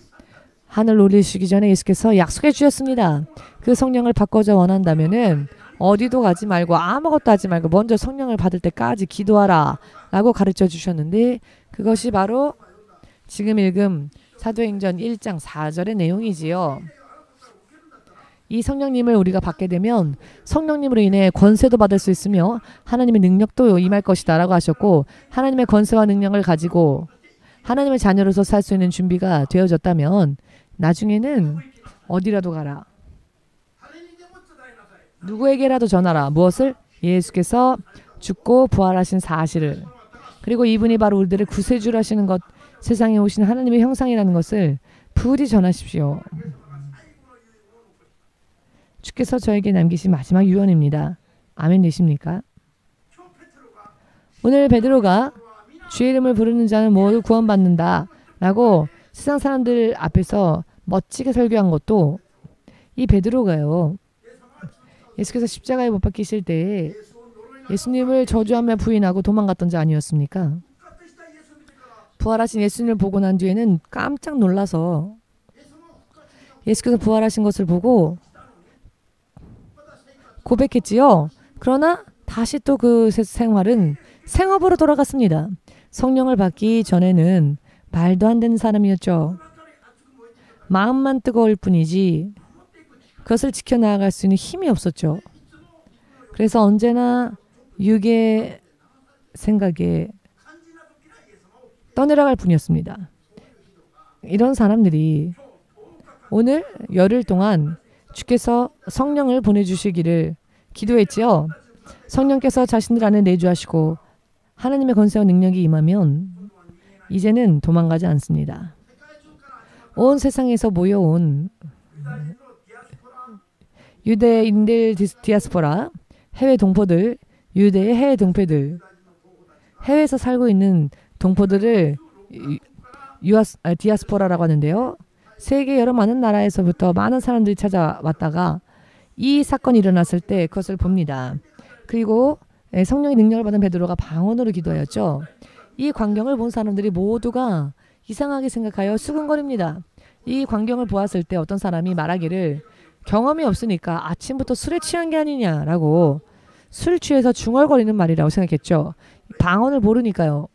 하늘 올리시기 전에 예수께서 약속해 주셨습니다. 그 성령을 받고자 원한다면은 어디도 가지 말고 아무것도 하지 말고 먼저 성령을 받을 때까지 기도하라 라고 가르쳐 주셨는데 그것이 바로 지금 읽은 사도행전 1장 4절의 내용이지요. 이 성령님을 우리가 받게 되면 성령님으로 인해 권세도 받을 수 있으며 하나님의 능력도 임할 것이다 라고 하셨고 하나님의 권세와 능력을 가지고 하나님의 자녀로서 살 수 있는 준비가 되어졌다면 나중에는 어디라도 가라. 누구에게라도 전하라. 무엇을? 예수께서 죽고 부활하신 사실을. 그리고 이분이 바로 우리들의 구세주를 하시는 것, 세상에 오신 하나님의 형상이라는 것을 부디 전하십시오. 주께서 저에게 남기신 마지막 유언입니다. 아멘 되십니까? 오늘 베드로가 주의 이름을 부르는 자는 모두 구원받는다 라고 세상 사람들 앞에서 멋지게 설교한 것도 이 베드로가요. 예수께서 십자가에 못 박히실 때에 예수님을 저주하며 부인하고 도망갔던 자 아니었습니까? 부활하신 예수님을 보고 난 뒤에는 깜짝 놀라서 예수께서 부활하신 것을 보고 고백했지요. 그러나 다시 또 그 생활은 생업으로 돌아갔습니다. 성령을 받기 전에는 말도 안 되는 사람이었죠. 마음만 뜨거울 뿐이지 그것을 지켜나갈 수 있는 힘이 없었죠. 그래서 언제나 육의 생각에 떠내려갈 뿐이었습니다. 이런 사람들이 오늘 열흘 동안 주께서 성령을 보내주시기를 기도했지요. 성령께서 자신들 안에 내주하시고 하나님의 권세와 능력이 임하면 이제는 도망가지 않습니다. 온 세상에서 모여온 유대인들 디아스포라, 해외 동포들, 유대의 해외 동포들, 해외에서 살고 있는 동포들을 디아스포라라고 하는데요. 세계 여러 많은 나라에서부터 많은 사람들이 찾아왔다가 이 사건이 일어났을 때 그것을 봅니다. 그리고 성령의 능력을 받은 베드로가 방언으로 기도하였죠. 이 광경을 본 사람들이 모두가 이상하게 생각하여 수근거립니다. 이 광경을 보았을 때 어떤 사람이 말하기를 경험이 없으니까 아침부터 술에 취한 게 아니냐라고, 술 취해서 중얼거리는 말이라고 생각했죠. 방언을 모르니까요.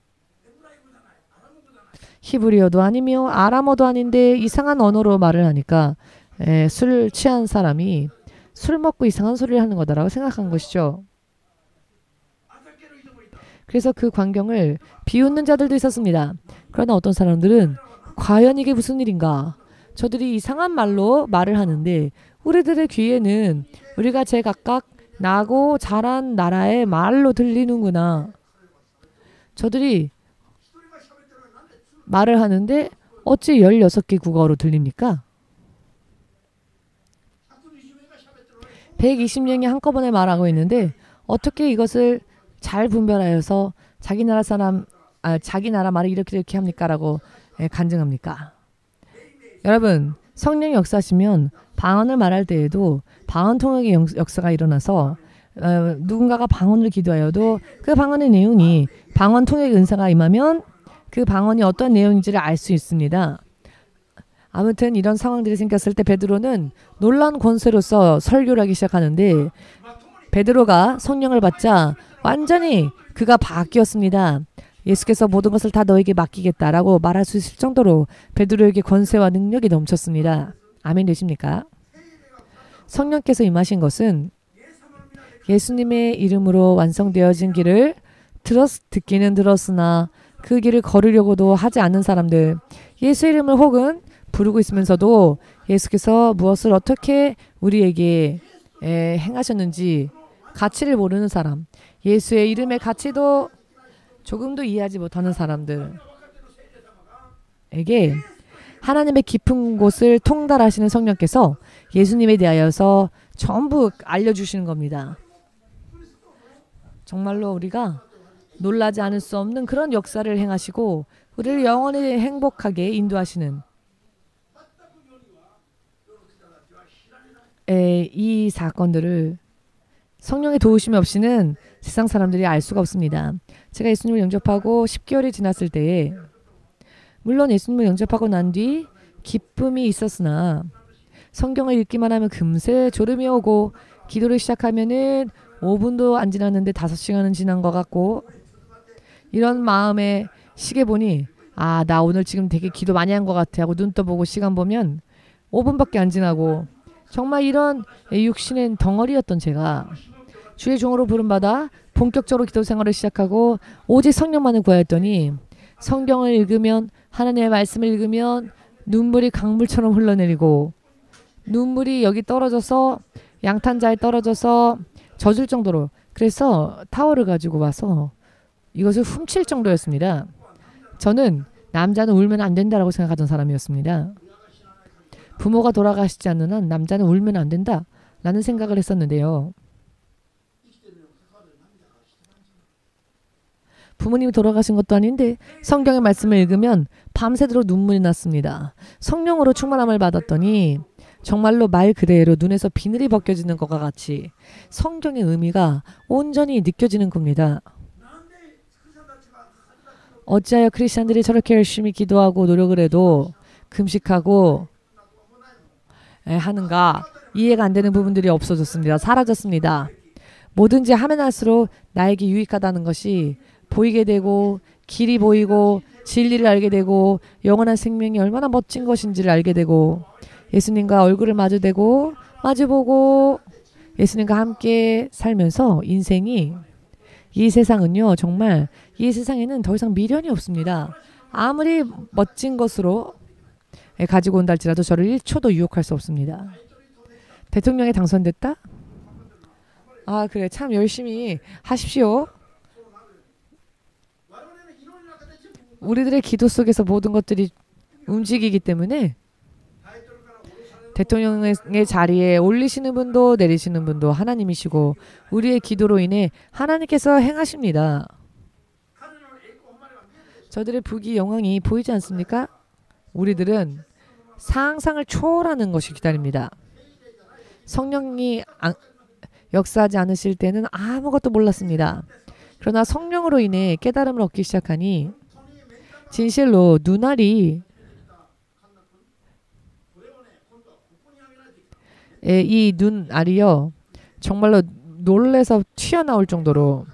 히브리어도 아니며 아람어도 아닌데 이상한 언어로 말을 하니까 술 취한 사람이 술 먹고 이상한 소리를 하는 거다라고 생각한 것이죠. 그래서 그 광경을 비웃는 자들도 있었습니다. 그러나 어떤 사람들은 과연 이게 무슨 일인가? 저들이 이상한 말로 말을 하는데 우리들의 귀에는 우리가 제각각 나고 자란 나라의 말로 들리는구나. 저들이 말을 하는데 어찌 16개 국어로 들립니까? 120명이 한꺼번에 말하고 있는데 어떻게 이것을 잘 분별하여서 자기 나라 말을 이렇게 합니까? 라고 간증합니까? 여러분, 성령이 역사하시면 방언을 말할 때에도 방언 통역의 역사가 일어나서 누군가가 방언을 기도하여도 그 방언의 내용이 방언 통역의 은사가 임하면 그 방언이 어떤 내용인지를 알 수 있습니다. 아무튼 이런 상황들이 생겼을 때 베드로는 놀라운 권세로서 설교를 하기 시작하는데 베드로가 성령을 받자 완전히 그가 바뀌었습니다. 예수께서 모든 것을 다 너에게 맡기겠다라고 말할 수 있을 정도로 베드로에게 권세와 능력이 넘쳤습니다. 아멘 되십니까? 성령께서 임하신 것은 예수님의 이름으로 완성되어진 길을 듣기는 들었으나 그 길을 걸으려고도 하지 않는 사람들, 예수 이름을 혹은 부르고 있으면서도 예수께서 무엇을 어떻게 우리에게 행하셨는지 가치를 모르는 사람, 예수의 이름의 가치도 조금도 이해하지 못하는 사람들에게 하나님의 깊은 곳을 통달하시는 성령께서 예수님에 대하여서 전부 알려주시는 겁니다. 정말로 우리가 놀라지 않을 수 없는 그런 역사를 행하시고 우리를 영원히 행복하게 인도하시는 이 사건들을 성령의 도우심이 없이는 세상 사람들이 알 수가 없습니다. 제가 예수님을 영접하고 10개월이 지났을 때에 물론 예수님을 영접하고 난 뒤 기쁨이 있었으나 성경을 읽기만 하면 금세 졸음이 오고 기도를 시작하면은 5분도 안 지났는데 5시간은 지난 것 같고 이런 마음에 시계 보니 나 오늘 지금 되게 기도 많이 한 것 같아 하고 눈 떠보고 시간 보면 5분밖에 안 지나고 정말 이런 육신의 덩어리였던 제가 주의 종으로 부름받아 본격적으로 기도 생활을 시작하고 오직 성령만을 구하였더니 성경을 읽으면 하나님의 말씀을 읽으면 눈물이 강물처럼 흘러내리고 눈물이 여기 떨어져서 양탄자에 떨어져서 젖을 정도로 그래서 타월을 가지고 와서 이것을 훔칠 정도였습니다. 저는 남자는 울면 안 된다라고 생각하던 사람이었습니다. 부모가 돌아가시지 않는 한 남자는 울면 안 된다라는 생각을 했었는데요. 부모님이 돌아가신 것도 아닌데 성경의 말씀을 읽으면 밤새도록 눈물이 났습니다. 성령으로 충만함을 받았더니 정말로 말 그대로 눈에서 비늘이 벗겨지는 것과 같이 성경의 의미가 온전히 느껴지는 겁니다. 어찌하여 크리스찬들이 저렇게 열심히 기도하고 노력을 해도 금식하고 하는가 이해가 안 되는 부분들이 없어졌습니다. 사라졌습니다. 뭐든지 하면 할수록 나에게 유익하다는 것이 보이게 되고 길이 보이고 진리를 알게 되고 영원한 생명이 얼마나 멋진 것인지를 알게 되고 예수님과 얼굴을 마주대고 마주보고 예수님과 함께 살면서 인생이 이 세상은요 정말 이 세상에는 더 이상 미련이 없습니다. 아무리 멋진 것으로 가지고 온다 할지라도 저를 1초도 유혹할 수 없습니다. 대통령에 당선됐다? 그래 참 열심히 하십시오. 우리들의 기도 속에서 모든 것들이 움직이기 때문에 대통령의 자리에 올리시는 분도 내리시는 분도 하나님이시고 우리의 기도로 인해 하나님께서 행하십니다. 저들의 부귀 영광이 보이지 않습니까? 우리들은 상상을 초월하는 것이 기다립니다. 성령이 역사하지 않으실 때는 아무것도 몰랐습니다. 그러나 성령으로 인해 깨달음을 얻기 시작하니 진실로 눈알이 이 눈알이요 정말로 놀래서 튀어나올 정도로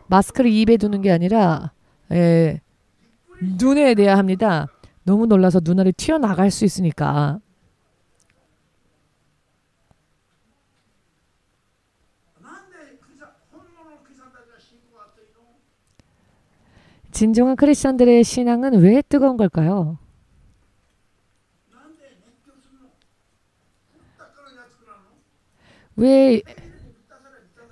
마스크를 입에 두는 게 아니라 눈에 대야 합니다. 너무 놀라서 눈알이 튀어나갈 수 있으니까. 진정한 크리스천들의 신앙은 왜 뜨거운 걸까요? 왜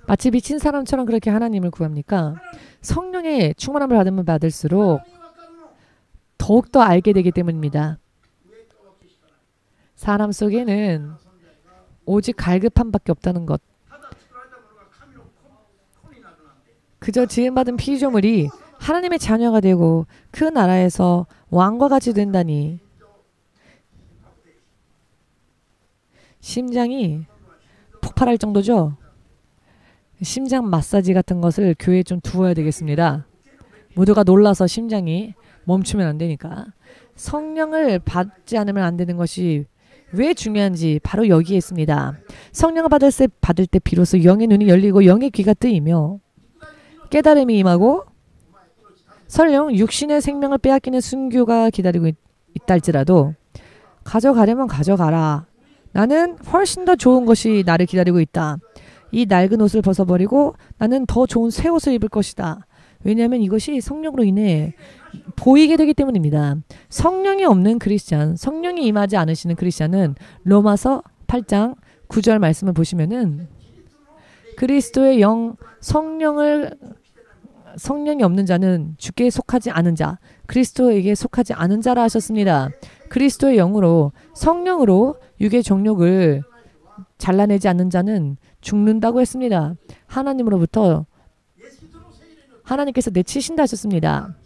마치 미친 사람처럼 그렇게 하나님을 구합니까? 성령의 충만함을 받으면 받을수록 더욱더 알게 되기 때문입니다. 사람 속에는 오직 갈급함밖에 없다는 것. 그저 지음받은 피조물이 하나님의 자녀가 되고 그 나라에서 왕과 같이 된다니. 심장이 폭발할 정도죠. 심장 마사지 같은 것을 교회에 좀 두어야 되겠습니다. 모두가 놀라서 심장이 멈추면 안 되니까. 성령을 받지 않으면 안 되는 것이 왜 중요한지 바로 여기에 있습니다. 성령을 받을 때 비로소 영의 눈이 열리고 영의 귀가 뜨이며 깨달음이 임하고 설령 육신의 생명을 빼앗기는 순교가 기다리고 있다 할지라도 가져가려면 가져가라. 나는 훨씬 더 좋은 것이 나를 기다리고 있다. 이 낡은 옷을 벗어버리고 나는 더 좋은 새 옷을 입을 것이다. 왜냐하면 이것이 성령으로 인해 보이게 되기 때문입니다. 성령이 없는 크리스찬, 성령이 임하지 않으시는 크리스찬은 로마서 8장 9절 말씀을 보시면은 그리스도의 영, 성령이 없는 자는 주께 속하지 않은 자, 그리스도에게 속하지 않은 자라 하셨습니다. 그리스도의 영으로, 성령으로 육의 정욕을 잘라내지 않는 자는 죽는다고 했습니다. 하나님으로부터 하나님께서 내치신다 하셨습니다.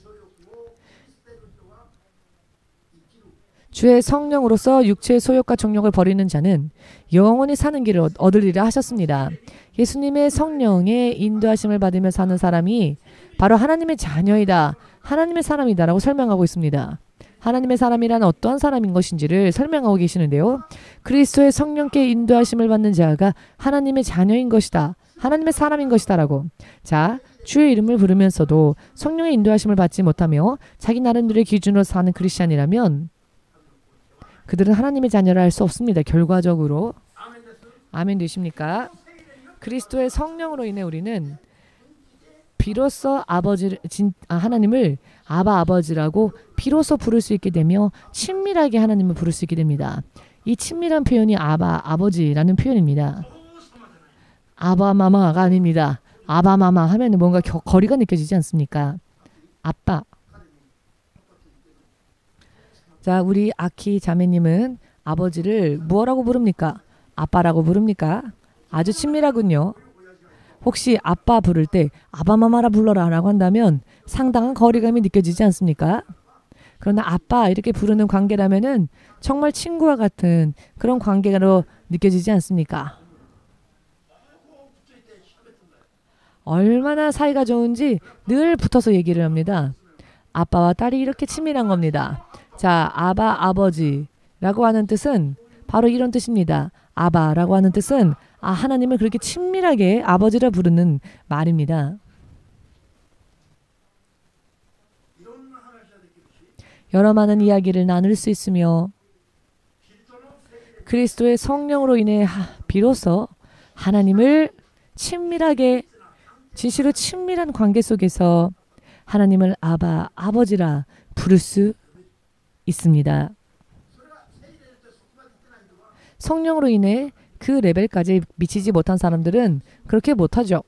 주의 성령으로서 육체의 소욕과 정욕을 버리는 자는 영원히 사는 길을 얻으리라 하셨습니다. 예수님의 성령의 인도하심을 받으며 사는 사람이 바로 하나님의 자녀이다. 하나님의 사람이다라고 설명하고 있습니다. 하나님의 사람이란 어떠한 사람인 것인지를 설명하고 계시는데요. 그리스도의 성령께 인도하심을 받는 자가 하나님의 자녀인 것이다. 하나님의 사람인 것이다 라고. 자, 주의 이름을 부르면서도 성령의 인도하심을 받지 못하며 자기 나름대로의 기준으로 사는 크리스찬이라면 그들은 하나님의 자녀라 할 수 없습니다. 결과적으로. 아멘 되십니까? 그리스도의 성령으로 인해 우리는 비로소 하나님을 아바 아버지라고 비로소 부를 수 있게 되며 친밀하게 하나님을 부를 수 있게 됩니다. 이 친밀한 표현이 아바 아버지라는 표현입니다. 아바 마마가 아닙니다. 아바 마마 하면 뭔가 거리가 느껴지지 않습니까? 아빠. 자, 우리 아키 자매님은 아버지를 무엇라고 부릅니까? 아빠라고 부릅니까? 아주 친밀하군요. 혹시 아빠 부를 때 아바마마라 불러라 라고 한다면 상당한 거리감이 느껴지지 않습니까? 그러나 아빠 이렇게 부르는 관계라면은 정말 친구와 같은 그런 관계로 느껴지지 않습니까? 얼마나 사이가 좋은지 늘 붙어서 얘기를 합니다. 아빠와 딸이 이렇게 친밀한 겁니다. 자, 아바 아버지라고 하는 뜻은 바로 이런 뜻입니다. 아바라고 하는 뜻은 하나님을 그렇게 친밀하게 아버지라 부르는 말입니다. 여러 많은 이야기를 나눌 수 있으며 그리스도의 성령으로 인해 비로소 하나님을 친밀하게 진실로 친밀한 관계 속에서 하나님을 아바 아버지라 부를 수 있습니다. 성령으로 인해 그 레벨까지 미치지 못한 사람들은 그렇게 못하죠.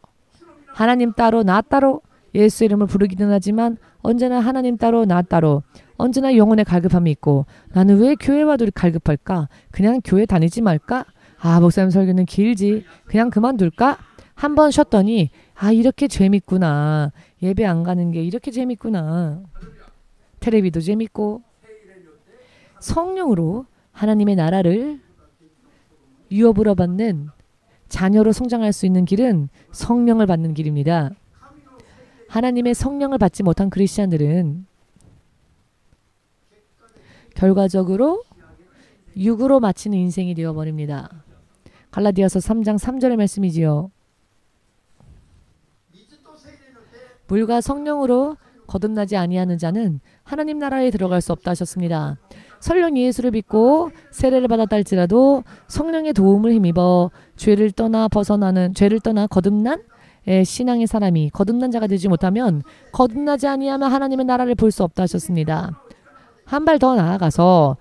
하나님 따로 나 따로 예수 이름을 부르기는 하지만 언제나 하나님 따로 나 따로 언제나 영혼의 갈급함이 있고 나는 왜 교회 와도 갈급할까? 그냥 교회 다니지 말까? 목사님 설교는 길지. 그냥 그만둘까? 한번 쉬었더니 이렇게 재밌구나. 예배 안 가는 게 이렇게 재밌구나. 텔레비도 재밌고 성령으로 하나님의 나라를 유업으로 받는 자녀로 성장할 수 있는 길은 성령을 받는 길입니다. 하나님의 성령을 받지 못한 크리스찬들은 결과적으로 육으로 마치는 인생이 되어버립니다. 갈라디아서 3장 3절의 말씀이지요. 물과 성령으로 거듭나지 아니하는 자는 하나님 나라에 들어갈 수 없다 하셨습니다. 설령 예수를 믿고 세례를 받았다 할지라도 성령의 도움을 힘입어 죄를 떠나 거듭난 신앙의 사람이 거듭난 자가 되지 못하면 거듭나지 아니하면 하나님의 나라를 볼 수 없다 하셨습니다. 한 발 더 나아가서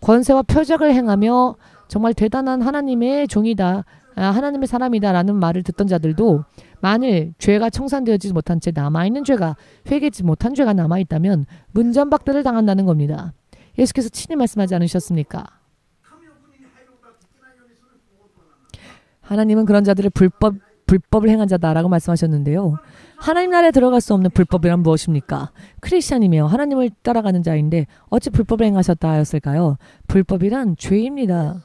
권세와 표적을 행하며 정말 대단한 하나님의 종이다, 하나님의 사람이다 라는 말을 듣던 자들도 만일 죄가 청산되어지지 못한 채 남아있는 죄가, 회개하지 못한 죄가 남아있다면 문전박대를 당한다는 겁니다. 예수께서 친히 말씀하지 않으셨습니까? 하나님은 그런 자들을 불법을 행한 자다라고 말씀하셨는데요. 하나님 나라에 들어갈 수 없는 불법이란 무엇입니까? 크리스찬이며 하나님을 따라가는 자인데 어찌 불법을 행하셨다 하였을까요? 불법이란 죄입니다.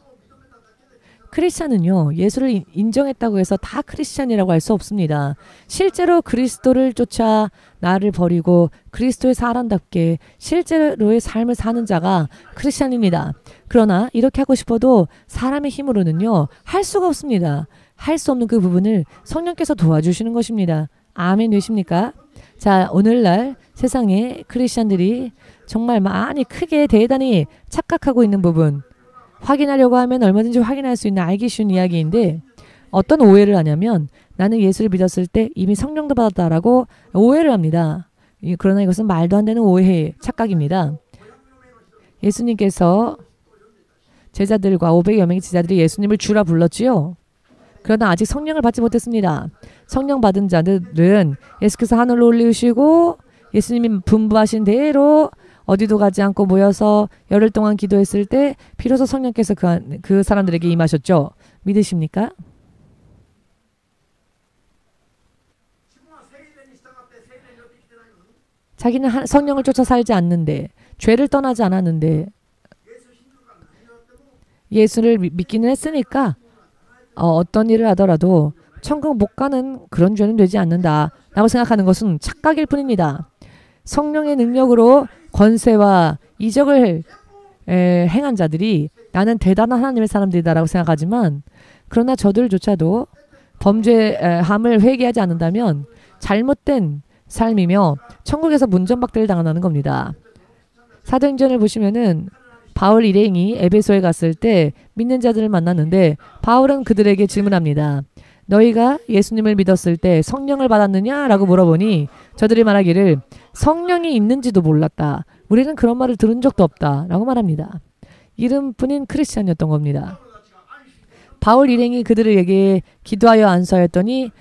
크리스찬은요, 예수를 인정했다고 해서 다 크리스찬이라고 할 수 없습니다. 실제로 그리스도를 쫓아 나를 버리고 그리스도의 사람답게 실제로의 삶을 사는 자가 크리스찬입니다. 그러나 이렇게 하고 싶어도 사람의 힘으로는요, 할 수가 없습니다. 할 수 없는 그 부분을 성령께서 도와주시는 것입니다. 아멘 되십니까? 자, 오늘날 세상에 크리스찬들이 정말 많이 크게 대단히 착각하고 있는 부분, 확인하려고 하면 얼마든지 확인할 수 있는 알기 쉬운 이야기인데 어떤 오해를 하냐면 나는 예수를 믿었을 때 이미 성령도 받았다라고 오해를 합니다. 그러나 이것은 말도 안 되는 오해, 착각입니다. 예수님께서 제자들과 500여 명의 제자들이 예수님을 주라 불렀지요. 그러나 아직 성령을 받지 못했습니다. 성령 받은 자들은 예수께서 하늘로 올리시고 예수님이 분부하신 대로 어디도 가지 않고 모여서 열흘 동안 기도했을 때 비로소 성령께서 그 사람들에게 임하셨죠. 믿으십니까? 자기는 성령을 쫓아 살지 않는데 죄를 떠나지 않았는데 예수를 믿기는 했으니까 어떤 일을 하더라도 천국 못 가는 그런 죄는 되지 않는다 라고 생각하는 것은 착각일 뿐입니다. 성령의 능력으로 권세와 이적을 행한 자들이 나는 대단한 하나님의 사람들이다라고 생각하지만 그러나 저들조차도 범죄함을 회개하지 않는다면 잘못된 삶이며 천국에서 문전박대를 당한다는 겁니다. 사도행전을 보시면은 바울 일행이 에베소에 갔을 때 믿는 자들을 만났는데 바울은 그들에게 질문합니다. 너희가 예수님을 믿었을 때 성령을 받았느냐? 라고 물어보니 저들이 말하기를 성령이 있는지도 몰랐다. 우리는 그런 말을 들은 적도 없다. 라고 말합니다. 이름뿐인 크리스찬이었던 겁니다. 바울 일행이 그들에게 기도하여 안수하였더니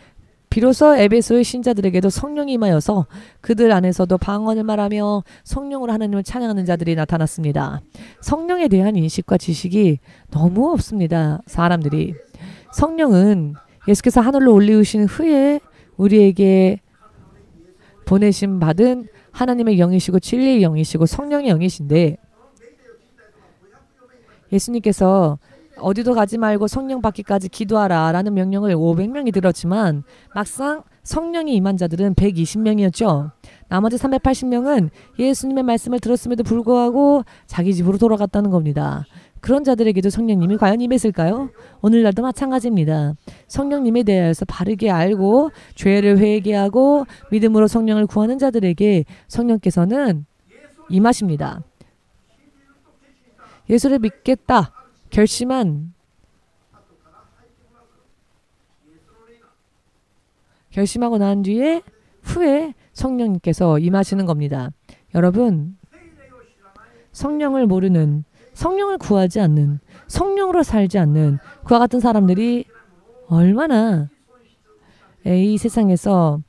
비로소 에베소의 신자들에게도 성령이 임하여서 그들 안에서도 방언을 말하며 성령으로 하나님을 찬양하는 자들이 나타났습니다. 성령에 대한 인식과 지식이 너무 없습니다. 사람들이. 성령은 예수께서 하늘로 올리우신 후에 우리에게 보내심 받은 하나님의 영이시고 진리의 영이시고 성령의 영이신데 예수님께서 어디도 가지 말고 성령 받기까지 기도하라 라는 명령을 500명이 들었지만 막상 성령이 임한 자들은 120명이었죠. 나머지 380명은 예수님의 말씀을 들었음에도 불구하고 자기 집으로 돌아갔다는 겁니다. 그런 자들에게도 성령님이 과연 임했을까요? 오늘날도 마찬가지입니다. 성령님에 대해서 바르게 알고 죄를 회개하고 믿음으로 성령을 구하는 자들에게 성령께서는 임하십니다. 예수를 믿겠다 결심하고 난 뒤에 후에 성령님께서 임하시는 겁니다. 여러분, 성령을 모르는, 성령을 구하지 않는, 성령으로 살지 않는 그와 같은 사람들이 얼마나 이 세상에서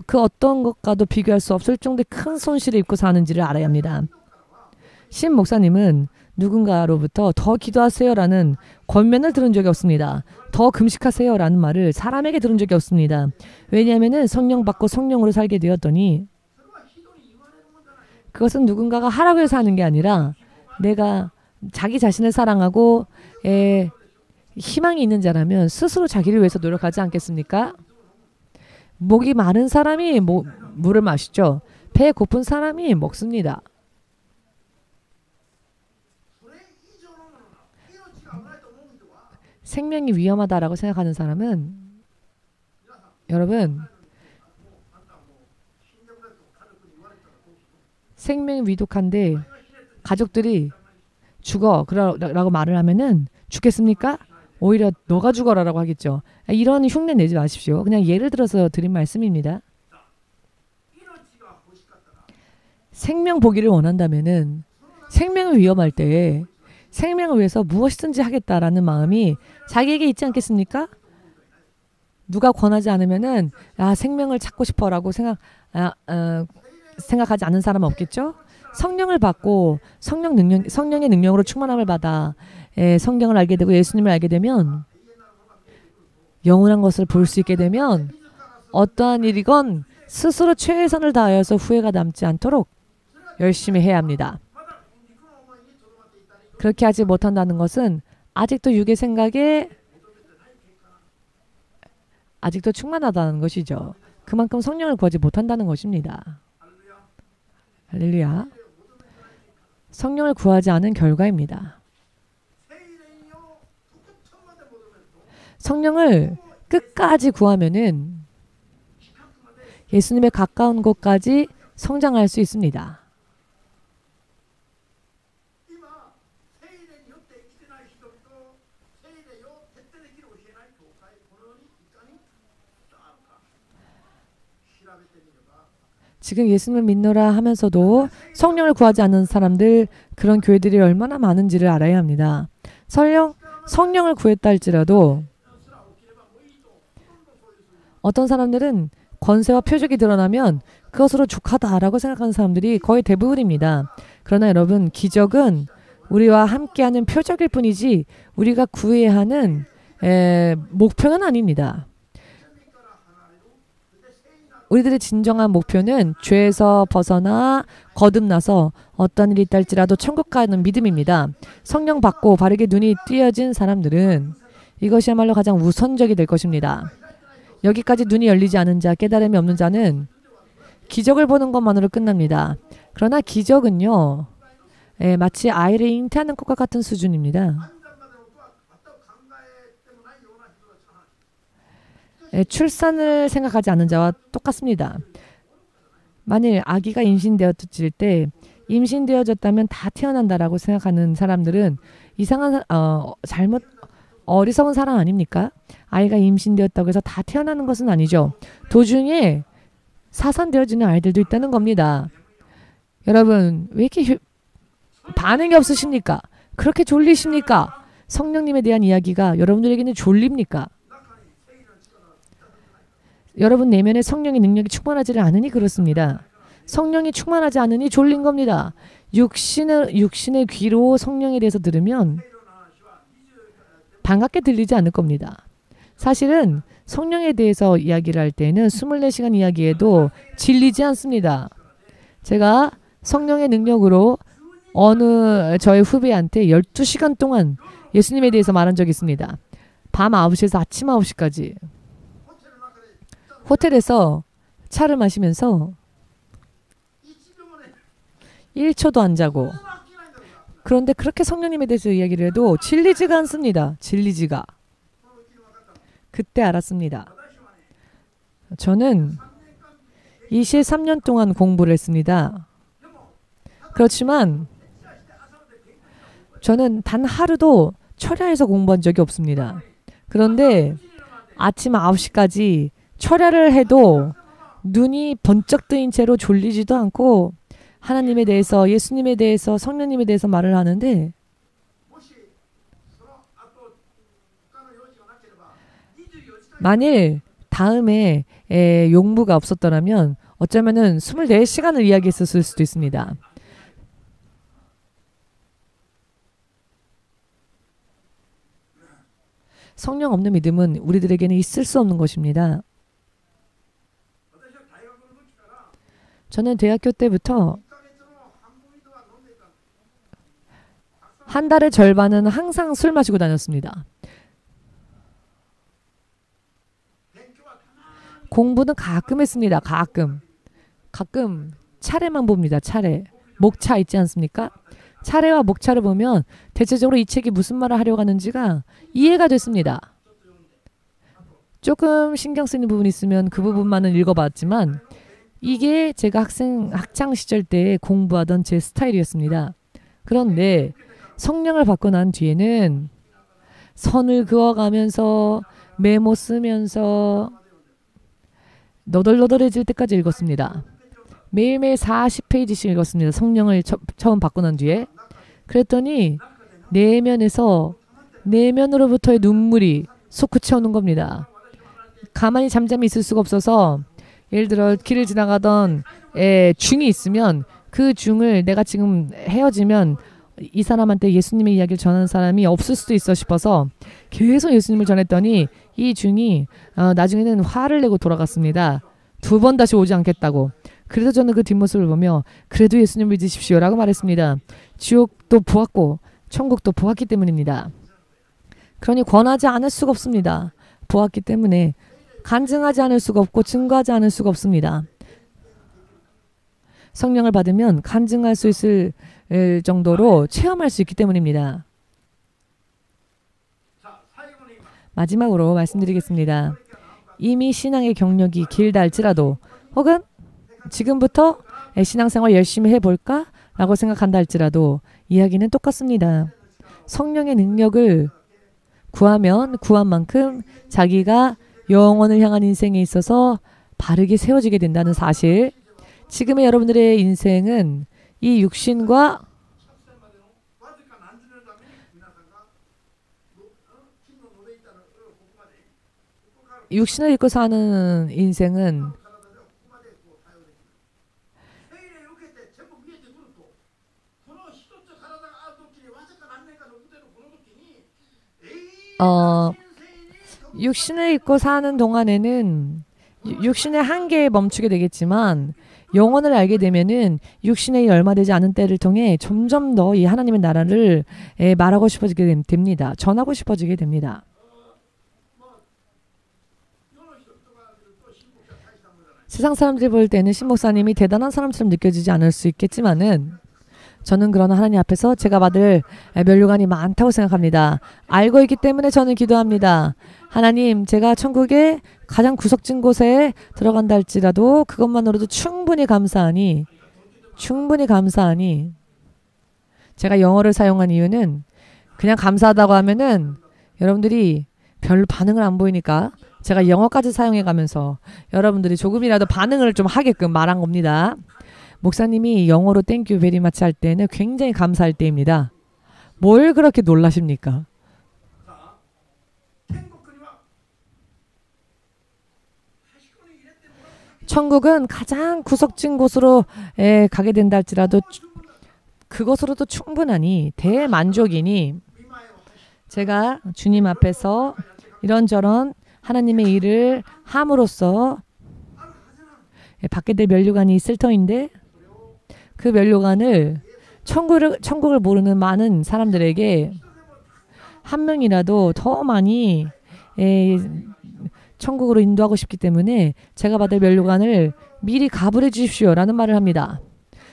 그 어떤 것과도 비교할 수 없을 정도의 큰 손실을 입고 사는지를 알아야 합니다. 신 목사님은 누군가로부터 더 기도하세요라는 권면을 들은 적이 없습니다. 더 금식하세요라는 말을 사람에게 들은 적이 없습니다. 왜냐하면 성령 받고 성령으로 살게 되었더니 그것은 누군가가 하라고 해서 하는 게 아니라 내가 자기 자신을 사랑하고 희망이 있는 자라면 스스로 자기를 위해서 노력하지 않겠습니까? 목이 마른 사람이 물을 마시죠. 배 고픈 사람이 먹습니다. 생명이 위험하다라고 생각하는 사람은 여러분 생명이 위독한데 가족들이 죽어 라고 말을 하면은 죽겠습니까? 오히려 너가 죽어라라고 하겠죠. 이런 흉내 내지 마십시오. 그냥 예를 들어서 드린 말씀입니다. 생명 보기를 원한다면은 생명을 위험할 때 생명을 위해서 무엇이든지 하겠다라는 마음이 자기에게 있지 않겠습니까? 누가 권하지 않으면은 생명을 찾고 싶어라고 생각하지 않는 사람은 없겠죠? 성령을 받고 성령의 능력으로 충만함을 받아 성경을 알게 되고 예수님을 알게 되면 영원한 것을 볼 수 있게 되면 어떠한 일이건 스스로 최선을 다하여서 후회가 남지 않도록 열심히 해야 합니다. 그렇게 하지 못한다는 것은 아직도 육의 생각에 아직도 충만하다는 것이죠. 그만큼 성령을 구하지 못한다는 것입니다. 할렐루야. 성령을 구하지 않은 결과입니다. 성령을 끝까지 구하면은 예수님에 가까운 곳까지 성장할 수 있습니다. 지금 예수님을 믿노라 하면서도 성령을 구하지 않는 사람들, 그런 교회들이 얼마나 많은지를 알아야 합니다. 성령을 구했다 할지라도 어떤 사람들은 권세와 표적이 드러나면 그것으로 족하다라고 생각하는 사람들이 거의 대부분입니다. 그러나 여러분, 기적은 우리와 함께하는 표적일 뿐이지 우리가 구해야 하는 목표는 아닙니다. 우리들의 진정한 목표는 죄에서 벗어나 거듭나서 어떤 일이 있다 할지라도 천국 가는 믿음입니다. 성령 받고 바르게 눈이 띄어진 사람들은 이것이야말로 가장 우선적이 될 것입니다. 여기까지 눈이 열리지 않은 자, 깨달음이 없는 자는 기적을 보는 것만으로 끝납니다. 그러나 기적은요, 마치 아이를 잉태하는 것과 같은 수준입니다. 출산을 생각하지 않는 자와 똑같습니다. 만일 아기가 임신되어질 때 임신되어졌다면 다 태어난다라고 생각하는 사람들은 이상한 어리석은 사람 아닙니까? 아이가 임신되었다고 해서 다 태어나는 것은 아니죠. 도중에 사산되어지는 아이들도 있다는 겁니다. 여러분, 왜 이렇게 반응이 없으십니까? 그렇게 졸리십니까? 성령님에 대한 이야기가 여러분들에게는 졸립니까? 여러분 내면에 성령의 능력이 충만하지 않으니 그렇습니다. 성령이 충만하지 않으니 졸린 겁니다. 육신의 귀로 성령에 대해서 들으면 반갑게 들리지 않을 겁니다. 사실은 성령에 대해서 이야기를 할 때는 24시간 이야기해도 질리지 않습니다. 제가 성령의 능력으로 저의 후배한테 12시간 동안 예수님에 대해서 말한 적이 있습니다. 밤 9시에서 아침 9시까지. 호텔에서 차를 마시면서 1초도 안 자고, 그런데 그렇게 성령님에 대해서 이야기를 해도 질리지가 않습니다. 질리지가. 그때 알았습니다. 저는 23년 동안 공부를 했습니다. 그렇지만 저는 단 하루도 철야에서 공부한 적이 없습니다. 그런데 아침 9시까지 철야를 해도 눈이 번쩍 뜨인 채로 졸리지도 않고 하나님에 대해서, 예수님에 대해서, 성령님에 대해서 말을 하는데 만일 다음에 용부가 없었더라면 어쩌면은 24시간을 이야기했었을 수도 있습니다. 성령 없는 믿음은 우리들에게는 있을 수 없는 것입니다. 저는 대학교 때부터 한 달의 절반은 항상 술 마시고 다녔습니다. 공부는 가끔 했습니다. 가끔 차례만 봅니다. 차례. 목차 있지 않습니까? 차례와 목차를 보면 대체적으로 이 책이 무슨 말을 하려고 하는지가 이해가 됐습니다. 조금 신경 쓰이는 부분이 있으면 그 부분만은 읽어봤지만 이게 제가 학창 시절 때 공부하던 제 스타일이었습니다. 그런데 성령을 받고 난 뒤에는 선을 그어가면서 메모 쓰면서 너덜너덜해질 때까지 읽었습니다. 매일매일 40페이지씩 읽었습니다. 성령을 처음 받고 난 뒤에. 그랬더니 내면으로부터의 눈물이 솟구쳐 오는 겁니다. 가만히 잠잠히 있을 수가 없어서 예를 들어 길을 지나가던 중이 있으면 그 중을 내가 지금 헤어지면 이 사람한테 예수님의 이야기를 전하는 사람이 없을 수도 있어 싶어서 계속 예수님을 전했더니 이 중이 나중에는 화를 내고 돌아갔습니다. 2번 다시 오지 않겠다고. 그래서 저는 그 뒷모습을 보며 그래도 예수님 믿으십시오 라고 말했습니다. 지옥도 보았고 천국도 보았기 때문입니다. 그러니 권하지 않을 수가 없습니다. 보았기 때문에 간증하지 않을 수가 없고 증거하지 않을 수가 없습니다. 성령을 받으면 간증할 수 있을 정도로 체험할 수 있기 때문입니다. 마지막으로 말씀드리겠습니다. 이미 신앙의 경력이 길다 할지라도 혹은 지금부터 신앙생활 열심히 해볼까? 라고 생각한다 할지라도 이야기는 똑같습니다. 성령의 능력을 구하면 구한 만큼 자기가 영원을 향한 인생에 있어서 바르게 세워지게 된다는 사실. 지금의 여러분들의 인생은 이 육신과 육신을 입고 사는 인생은 육신을 입고 사는 동안에는 육신의 한계에 멈추게 되겠지만 영혼을 알게 되면은 육신에 열마되지 않은 때를 통해 점점 더 이 하나님의 나라를 말하고 싶어지게 됩니다. 전하고 싶어지게 됩니다. 세상 사람들이 볼 때는 신 목사님이 대단한 사람처럼 느껴지지 않을 수 있겠지만은 저는 그러나 하나님 앞에서 제가 받을 면류관이 많다고 생각합니다. 알고 있기 때문에 저는 기도합니다. 하나님, 제가 천국의 가장 구석진 곳에 들어간다 할지라도 그것만으로도 충분히 감사하니 제가 영어를 사용한 이유는 그냥 감사하다고 하면은 여러분들이 별 반응을 안 보이니까 제가 영어까지 사용해 가면서 여러분들이 조금이라도 반응을 좀 하게끔 말한 겁니다. 목사님이 영어로 땡큐 베리 마치 할 때는 굉장히 감사할 때입니다. 뭘 그렇게 놀라십니까? 천국은 가장 구석진 곳으로 가게 된다 할지라도 그것으로도 충분하니 대만족이니 제가 주님 앞에서 이런저런 하나님의 일을 함으로써 받게 될 면류관이 있을 터인데 그 면류관을 천국을 모르는 많은 사람들에게 한 명이라도 더 많이 천국으로 인도하고 싶기 때문에 제가 받을 면류관을 미리 가불해 주십시오 라는 말을 합니다.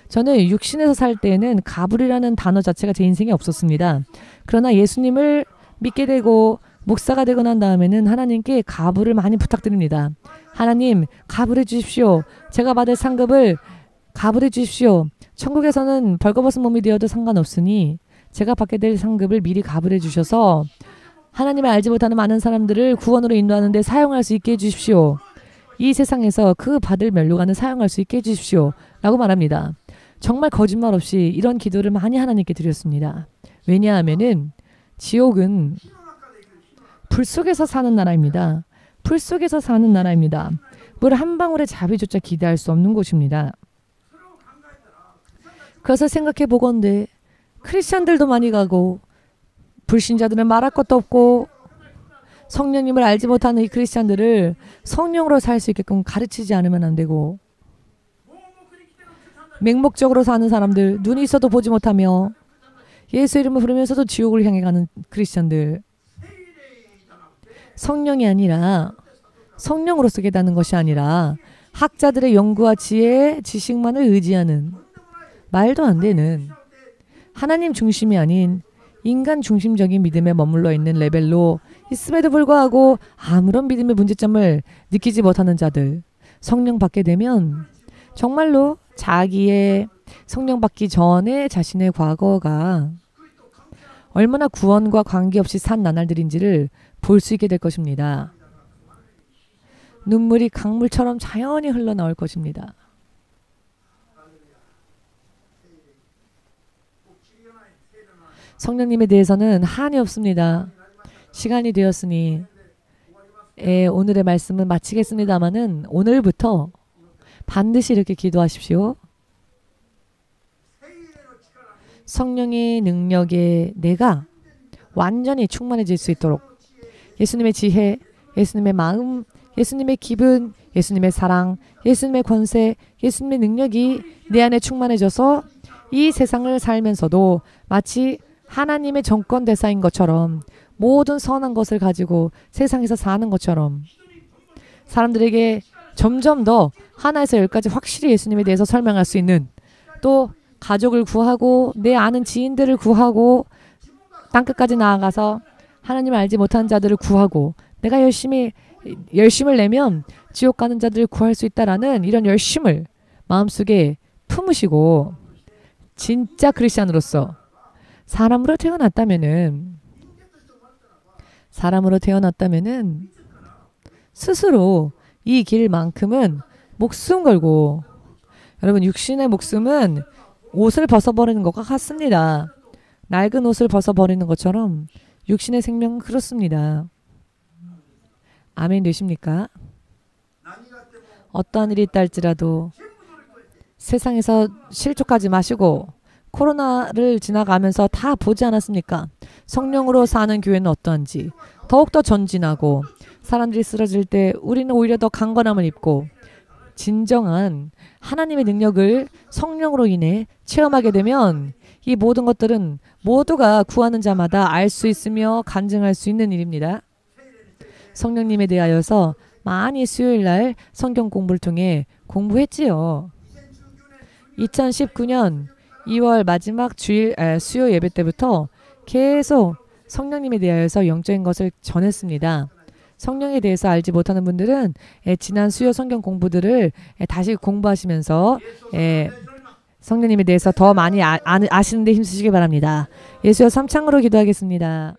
저는 육신에서 살 때는 가불이라는 단어 자체가 제 인생에 없었습니다. 그러나 예수님을 믿게 되고 목사가 되고 난 다음에는 하나님께 가불을 많이 부탁드립니다. 하나님, 가불해 주십시오. 제가 받을 상급을 가불해 주십시오. 천국에서는 벌거벗은 몸이 되어도 상관없으니 제가 받게 될 상급을 미리 가불해 주셔서 하나님을 알지 못하는 많은 사람들을 구원으로 인도하는 데 사용할 수 있게 해주십시오. 이 세상에서 그 받을 면류관을 사용할 수 있게 해주십시오. 라고 말합니다. 정말 거짓말 없이 이런 기도를 많이 하나님께 드렸습니다. 왜냐하면은 지옥은 불 속에서 사는 나라입니다. 불 속에서 사는 나라입니다. 물 한 방울의 자비조차 기대할 수 없는 곳입니다. 그래서 생각해 보건대 크리스찬들도 많이 가고 불신자들은 말할 것도 없고 성령님을 알지 못하는 이 크리스찬들을 성령으로 살 수 있게끔 가르치지 않으면 안 되고 맹목적으로 사는 사람들, 눈이 있어도 보지 못하며 예수 이름을 부르면서도 지옥을 향해 가는 크리스찬들, 성령이 아니라 성령으로서 깨닫는 것이 아니라 학자들의 연구와 지혜, 지식만을 의지하는 말도 안 되는 하나님 중심이 아닌 인간 중심적인 믿음에 머물러 있는 레벨로 있음에도 불구하고 아무런 믿음의 문제점을 느끼지 못하는 자들, 성령 받게 되면 정말로 자기의 성령 받기 전에 자신의 과거가 얼마나 구원과 관계없이 산 나날들인지를 볼 수 있게 될 것입니다. 눈물이 강물처럼 자연히 흘러나올 것입니다. 성령님에 대해서는 한이 없습니다. 시간이 되었으니 오늘의 말씀은 마치겠습니다마는 오늘부터 반드시 이렇게 기도하십시오. 성령의 능력에 내가 완전히 충만해질 수 있도록 예수님의 지혜, 예수님의 마음, 예수님의 기분, 예수님의 사랑, 예수님의 권세, 예수님의 능력이 내 안에 충만해져서 이 세상을 살면서도 마치 하나님의 정권 대사인 것처럼 모든 선한 것을 가지고 세상에서 사는 것처럼 사람들에게 점점 더 하나에서 열까지 확실히 예수님에 대해서 설명할 수 있는, 또 가족을 구하고 내 아는 지인들을 구하고 땅끝까지 나아가서 하나님을 알지 못하는 자들을 구하고 내가 열심을 내면 지옥 가는 자들을 구할 수 있다라는 이런 열심을 마음속에 품으시고 진짜 크리스찬으로서 사람으로 태어났다면은 스스로 이 길만큼은 목숨 걸고, 여러분 육신의 목숨은 옷을 벗어버리는 것과 같습니다. 낡은 옷을 벗어버리는 것처럼 육신의 생명은 그렇습니다. 아멘 되십니까? 어떠한 일이 있다 할지라도 세상에서 실족하지 마시고 코로나를 지나가면서 다 보지 않았습니까? 성령으로 사는 교회는 어떠한지 더욱더 전진하고 사람들이 쓰러질 때 우리는 오히려 더 강건함을 입고 진정한 하나님의 능력을 성령으로 인해 체험하게 되면 이 모든 것들은 모두가 구하는 자마다 알 수 있으며 간증할 수 있는 일입니다. 성령님에 대하여서 많이 수요일날 성경 공부를 통해 공부했지요. 2019년 2월 마지막 주일 수요 예배 때부터 계속 성령님에 대하여서 영적인 것을 전했습니다. 성령에 대해서 알지 못하는 분들은 지난 수요 성경 공부들을 다시 공부하시면서 성령님에 대해서 더 많이 아시는 데 힘쓰시기 바랍니다. 예수여 3창으로 기도하겠습니다.